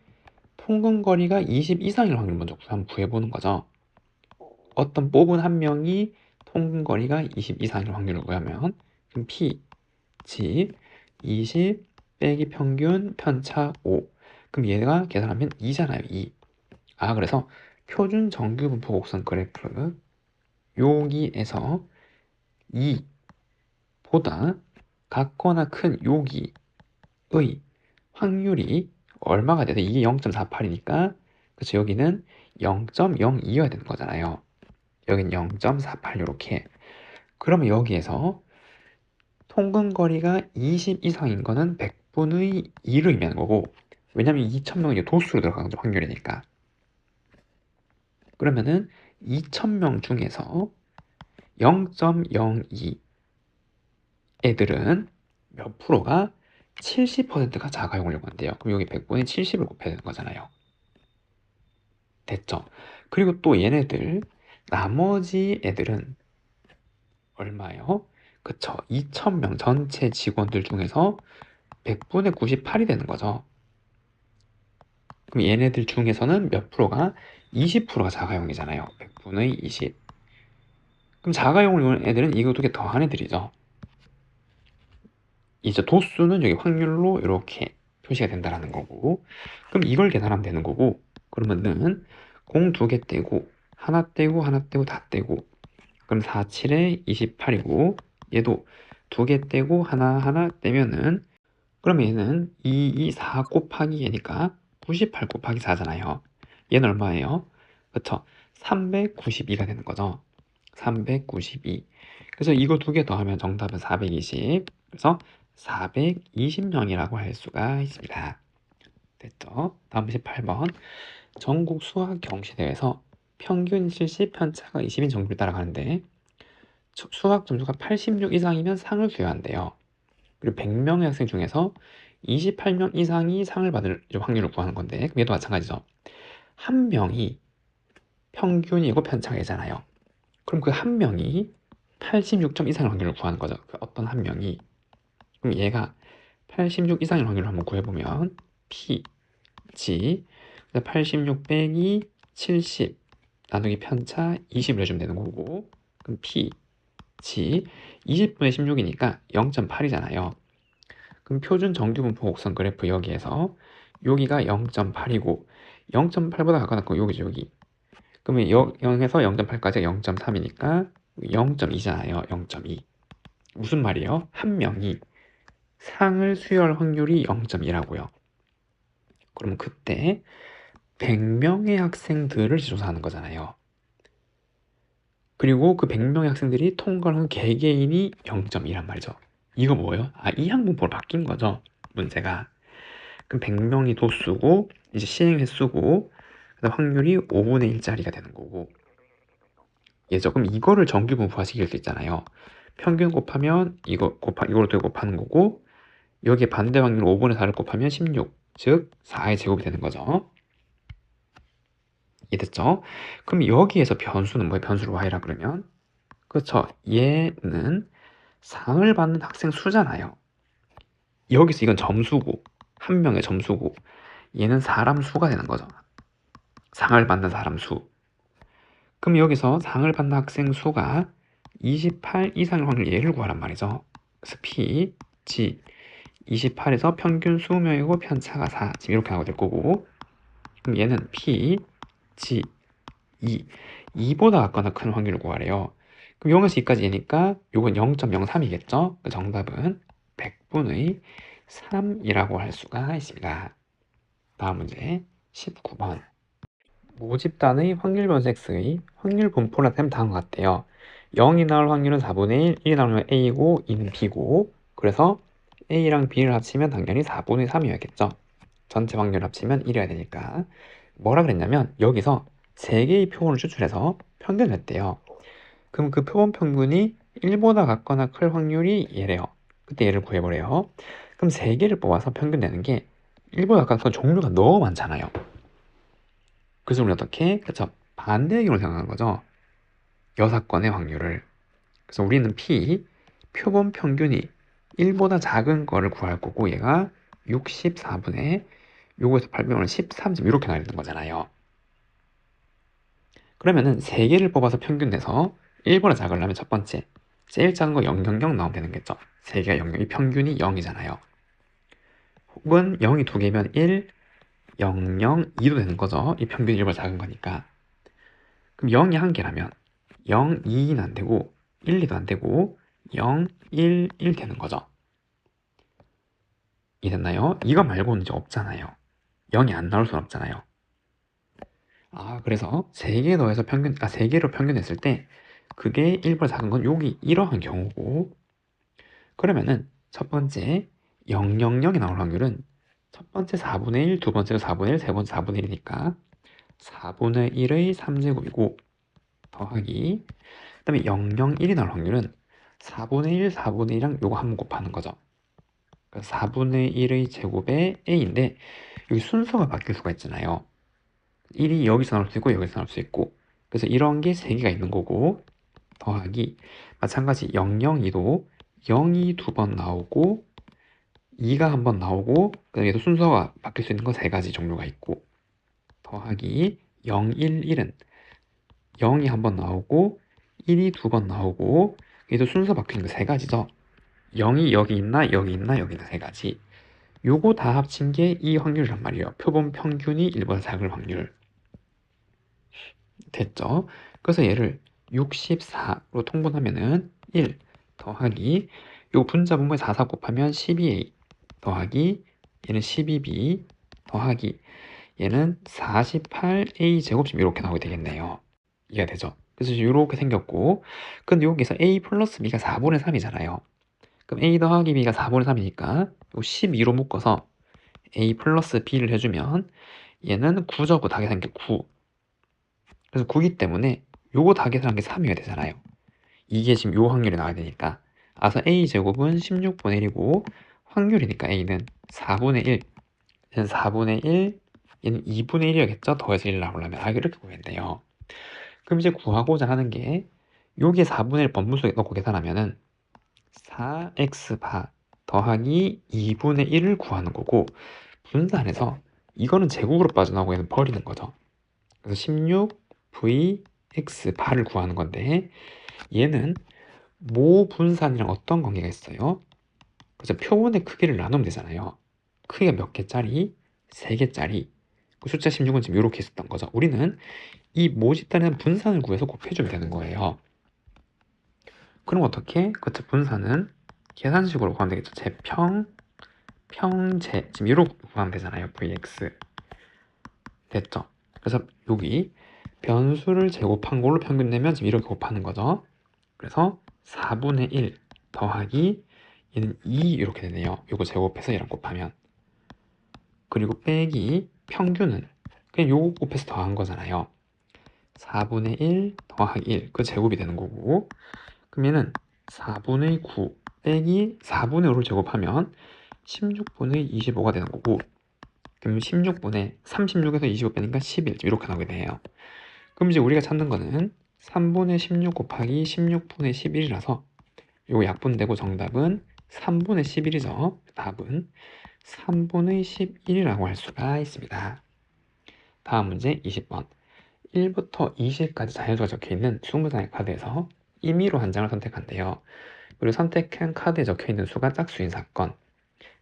통근거리가 20 이상일 확률을 먼저 한번 구해보는 거죠. 어떤 뽑은 한 명이 통근거리가 20 이상일 확률을 구하면 그럼 P, G, 20 빼기 평균 편차 5 그럼 얘가 계산하면 2잖아요 2. 그래서 표준 정규분포 곡선 그래프 여기에서 2보다 같거나 큰 여기의 확률이 얼마가 돼서 이게 0.48이니까 그래서 여기는 0.02여야 되는 거잖아요. 여긴 0.48 이렇게. 그러면 여기에서 통근거리가 20 이상인 거는 100분의 2를 의미하는 거고 왜냐면 2,000명이 도수로 들어가는 확률이니까 그러면은 2,000명 중에서 0.02 애들은 몇 프로가 70%가 자가용을 이용한대요. 그럼 여기 100분의 70을 곱해야 되는 거잖아요. 됐죠? 그리고 또 얘네들 나머지 애들은 얼마예요? 그쵸. 2,000명 전체 직원들 중에서 100분의 98이 되는 거죠. 그럼 얘네들 중에서는 몇 프로가? 20%가 자가용이잖아요. 100분의 20. 그럼 자가용을 이용한 애들은 이거 두 개 더한 애들이죠. 이제 도수는 여기 확률로 이렇게 표시가 된다라는 거고, 그럼 이걸 계산하면 되는 거고, 그러면은 공 두 개 떼고 하나 떼고 하나 떼고 다 떼고, 그럼 4, 7에 28이고 얘도 두 개 떼고 하나 떼면은, 그러면 얘는 2, 4 곱하기 얘니까 98 곱하기 4잖아요. 얘는 얼마예요? 그쵸? 392가 되는 거죠. 392. 그래서 이거 두 개 더하면 정답은 420. 그래서 420명이라고 할 수가 있습니다. 됐죠? 다음 18번. 전국 수학 경시대회에서 평균 실시 편차가 20인 정도를 따라가는데 수학 점수가 86 이상이면 상을 수여한대요. 그리고 100명의 학생 중에서 28명 이상이 상을 받을 확률을 구하는 건데, 그럼 얘도 마찬가지죠. 한 명이 평균이고 편차가 있잖아요. 그럼 그 한 명이 86점 이상의 확률을 구하는 거죠. 그 어떤 한 명이. 그럼 얘가 86 이상의 확률을 한번 구해보면 P, G, 86 빼기 70 나누기 편차 20을 해주면 되는 거고, 그럼 P, G 20분의 16이니까 0.8이잖아요. 그럼 표준 정규분포 곡선 그래프 여기에서 여기가 0.8이고 0.8보다 가까웠고 여기죠, 여기. 그러면 0에서 0.8까지가 0.3이니까 0.2잖아요. 0.2. 무슨 말이에요? 한 명이 상을 수여할 확률이 0.2라고요. 그러면 그때 100명의 학생들을 조사하는 거잖아요. 그리고 그 100명의 학생들이 통과한 개개인이 0.2란 말이죠. 이거 뭐예요? 이항분포로 바뀐 거죠, 문제가. 그럼 100명이 도수고 이제 시행 횟수고 그다음 확률이 5분의 1짜리가 되는 거고, 예죠. 그럼 이거를 정규 분포화시킬 수 있잖아요. 평균 곱하면 이걸 또 곱하는 거고, 여기에 반대 확률 5분의 4를 곱하면 16, 즉 4의 제곱이 되는 거죠. 이해됐죠? 그럼 여기에서 변수는 뭐예요? 변수를 y라 그러면, 그렇죠. 얘는 상을 받는 학생 수잖아요. 여기서 이건 점수고, 한 명의 점수고, 얘는 사람 수가 되는 거죠. 상을 받는 사람 수. 그럼 여기서 상을 받는 학생 수가 28 이상의 확률 얘를 구하란 말이죠. 그래서 P, G 28에서 평균 20명이고 편차가 4 지금 이렇게 나오게 될 거고, 그럼 얘는 P, G 2보다 같거나 큰 확률을 구하래요. 그럼 0에서 2까지 얘니까 요건 0.03이겠죠? 그 정답은 100분의 3이라고 할 수가 있습니다. 다음 문제 19번. 모집단의 확률 변수 x의 확률 분포를 나타내면 다음과 같대요. 0이 나올 확률은 4분의 1, 1이 나오면 a고 2는 b고, 그래서 a랑 b를 합치면 당연히 4분의 3이어야겠죠. 전체 확률 합치면 1이어야 되니까. 뭐라 그랬냐면 여기서 3개의 표본을 추출해서 평균을 냈대요. 그럼 그 표본 평균이 1보다 같거나 클 확률이 얘래요. 그때 얘를 구해보래요. 그럼 3개를 뽑아서 평균 내는 게 1보다 같거나 종류가 너무 많잖아요. 그래서 우리 어떻게? 그쵸? 반대의 경우를 생각하는 거죠. 6건의 확률을. 그래서 우리는 P, 표본 평균이 1보다 작은 거를 구할 거고, 얘가 64분의 요거에서 800은 13점 이렇게 나와 있는 거잖아요. 그러면은 3개를 뽑아서 평균 내서 1보다 작으려면 첫 번째, 제일 작은 거 000 나오면 되는 거죠. 3개가 0, 이 평균이 0이잖아요. 혹은 0이 2개면 1, 0, 0, 2도 되는 거죠. 이 평균이 1보다 작은 거니까. 그럼 0이 한 개라면 0, 2는 안 되고 1, 2도 안 되고 0, 1, 1 되는 거죠. 이해됐나요? 이거 말고는 이제 없잖아요. 0이 안 나올 수는 없잖아요. 그래서 3개 더해서 3개로 평균했을 때 그게 1보다 작은 건 여기 이러한 경우고, 그러면은 첫 번째 000이 나올 확률은 첫 번째 4분의 1, 두 번째가 4분의 1, 세 번째 4분의 1이니까 4분의 1의 3제곱이고 더하기, 그 다음에 001이 나올 확률은 4분의 1, 4분의 1이랑 요거 한번 곱하는 거죠. 그러니까 4분의 1의 제곱에 a인데 여기 순서가 바뀔 수가 있잖아요. 1이 여기서 나올 수 있고 여기서 나올 수 있고, 그래서 이런 게 3개가 있는 거고, 더하기 마찬가지 002도 0이 2번 나오고 2가 한 번 나오고, 그 다음에 순서가 바뀔 수 있는 건 3가지 종류가 있고, 더하기 011은 0이 한 번 나오고 1이 2번 나오고, 얘도 순서 바뀌는 거 3가지죠. 0이 여기 있나 여기 있나 여기 있나 3가지. 요거 다 합친 게 이 확률이란 말이에요. 표본 평균이 1보다 작을 확률. 됐죠? 그래서 얘를 64로 통분하면은 1 더하기 요 분자 분모에 44 곱하면 12a 더하기 얘는 12b 더하기 얘는 48a 제곱씩 이렇게 나오게 되겠네요. 이해가 되죠? 그래서 이렇게 생겼고, 근데 여기서 a 플러스 b가 4분의 3이잖아요. 그럼 a 더하기 b가 4분의 3이니까 요 12로 묶어서 a 플러스 b를 해주면 얘는 9죠. 다게 생겨 9. 그래서 9기 때문에 요거 다 계산한 게 3이어야 되잖아요. 이게 지금 요 확률이 나와야 되니까. 그래서 a제곱은 16분의 1이고 확률이니까 a는 4분의 1. 얘는 4분의 1, 얘는 2분의 1이었겠죠? 더해서 1 나오려면. 이렇게 구해야 돼요. 그럼 이제 구하고자 하는 게 요게 4분의 1 번분속에 넣고 계산하면은 4x바 더하기 2분의 1을 구하는 거고, 분산해서 이거는 제곱으로 빠져나오고 얘는 버리는 거죠. 그래서 16v x 바를 구하는 건데, 얘는 모 분산이랑 어떤 관계가 있어요? 그래서 표본의 크기를 나누면 되잖아요. 크기가 몇 개짜리? 3개짜리. 그 숫자 16은 지금 이렇게 있었던 거죠. 우리는 이 모집단에 분산을 구해서 곱해주면 되는 거예요. 그럼 어떻게? 그 분산은 계산식으로 구하면 되겠죠. 평제 지금 이렇게 구하면 되잖아요. vx 됐죠? 그래서 여기 변수를 제곱한 걸로 평균 내면 지금 이렇게 곱하는 거죠. 그래서 4분의 1 더하기 얘는 2 이렇게 되네요. 요거 제곱해서 얘랑 곱하면, 그리고 빼기 평균은 그냥 요거 곱해서 더한 거잖아요. 4분의 1 더하기 1, 그 제곱이 되는 거고, 그러면은 4분의 9 빼기 4분의 5를 제곱하면 16분의 25가 되는 거고, 그럼 16분의 36에서 25 빼니까 11 이렇게 나오게 돼요. 그럼 이제 우리가 찾는 거는 3분의 16 곱하기 16분의 11이라서 요거 약분되고 정답은 3분의 11이죠. 답은 3분의 11이라고 할 수가 있습니다. 다음 문제 20번. 1부터 20까지 자연수가 적혀있는 20장의 카드에서 임의로 한 장을 선택한대요. 그리고 선택한 카드에 적혀있는 수가 짝수인 사건,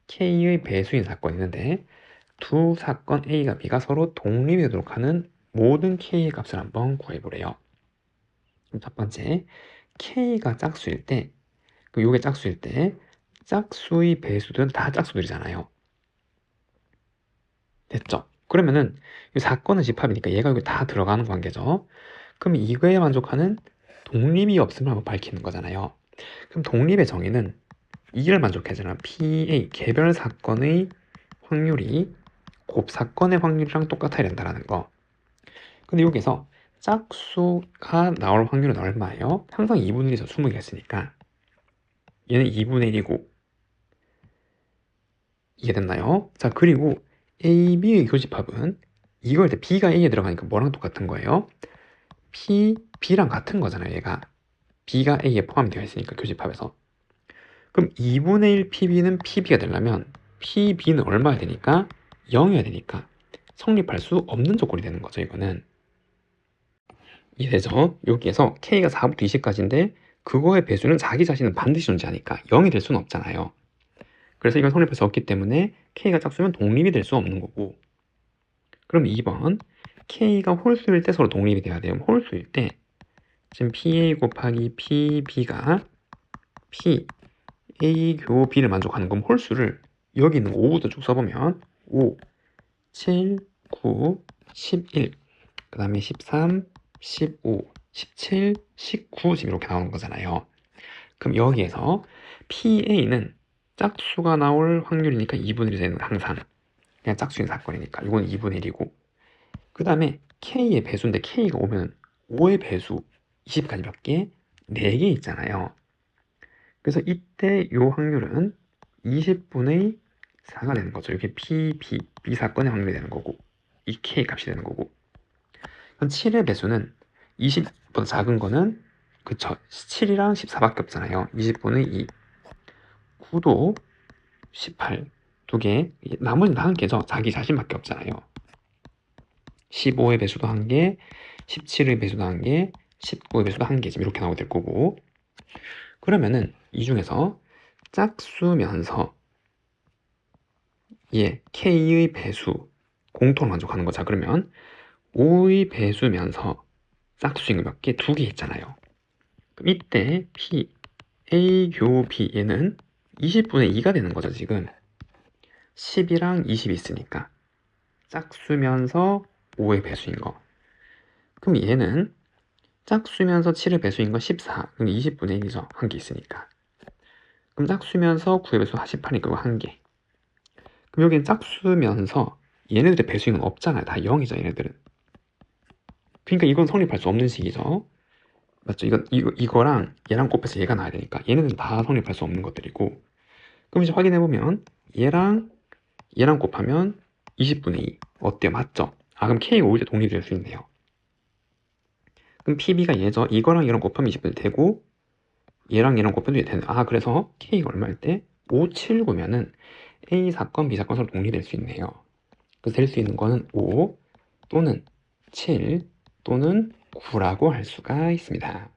K의 배수인 사건이 있는데, 두 사건 A가 B가 서로 독립이 되도록 하는 모든 K의 값을 한번 구해보래요. 첫 번째, K가 짝수일 때, 요게 짝수일 때 짝수의 배수들은 다 짝수들이잖아요. 됐죠? 그러면은 이 사건은 집합이니까 얘가 여기 다 들어가는 관계죠. 그럼 이거에 만족하는 독립이 없음을 한번 밝히는 거잖아요. 그럼 독립의 정의는 이를 만족해주는 PA 개별 사건의 확률이 곱 사건의 확률이랑 똑같아야 된다는 거. 근데 여기서 짝수가 나올 확률은 얼마예요? 항상 2분의 1에서 20개가 있으니까 얘는 2분의 1이고, 이해됐나요? 자, 그리고 A, B의 교집합은 이걸 때 B가 A에 들어가니까 뭐랑 똑같은 거예요? P, B랑 같은 거잖아요. 얘가 B가 A에 포함되어 있으니까 교집합에서. 그럼 2분의 1 PB는 PB가 되려면 PB는 얼마야 되니까? 0이어야 되니까 성립할 수 없는 조건이 되는 거죠. 이거는 이해되죠? 여기에서 K가 4부터 20까지인데 그거의 배수는 자기 자신은 반드시 존재하니까 0이 될 수는 없잖아요. 그래서 이건 성립할 수 없기 때문에 K가 짝수면 독립이 될 수 없는 거고, 그럼 2번 K가 홀수일 때 서로 독립이 돼야 돼요. 홀수일 때 지금 PA 곱하기 PB가 PA 교 B를 만족하는 건 홀수를 여기 있는 5부터 쭉 써보면 5, 7, 9, 11, 그 다음에 13, 15, 17, 19 지금 이렇게 나오는 거잖아요. 그럼 여기에서 PA는 짝수가 나올 확률이니까 2분의 1이 되는 항상 그냥 짝수인 사건이니까 이건 2분의 1이고, 그 다음에 K의 배수인데 K가 오면 5의 배수 20까지 몇 개? 4개 있잖아요. 그래서 이때 요 확률은 20분의 4가 되는 거죠. 이게 B 사건의 확률이 되는 거고 이 K 값이 되는 거고, 그럼 7의 배수는 20보다 작은 거는 그쵸 7이랑 14밖에 없잖아요. 20분의 2 9도 18 두 개 나머지는 다 한 개죠. 자기 자신밖에 없잖아요. 15의 배수도 한 개 17의 배수도 한 개 19의 배수도 한 개 지금 이렇게 나오게 될 거고 그러면은 이 중에서 짝수면서 예, K의 배수 공통을 만족하는 거죠. 그러면 5의 배수면서 짝수인 거 몇 개? 두 개 있잖아요. 그럼 이때 P, A 교 B 얘는 20분의 2가 되는 거죠. 지금 10이랑 20이 있으니까 짝수면서 5의 배수인 거. 그럼 얘는 짝수면서 7의 배수인 거 14. 그럼 20분의 1이죠. 한 개 있으니까. 그럼 짝수면서 9의 배수 18이니까 한 개. 그럼 여기는 짝수면서 얘네들의 배수인 건 없잖아요. 다 0이죠. 얘네들은. 그러니까 이건 성립할 수 없는 식이죠. 맞죠? 이거랑 얘랑 곱해서 얘가 나와야 되니까 얘네는 다 성립할 수 없는 것들이고 그럼 이제 확인해보면 얘랑 곱하면 20분의 2 어때요? 맞죠? 아 그럼 K가 오히려 독립될 수 있네요. 그럼 PB가 얘죠? 이거랑 얘랑 곱하면 20분의 되고 얘랑 곱하면 되는 아 그래서 K가 얼마일 때? 5, 7, 9면은 A 사건, B 사건 서로 독립될 수 있네요. 그래서 될 수 있는 거는 5 또는 7 또는 9라고 할 수가 있습니다.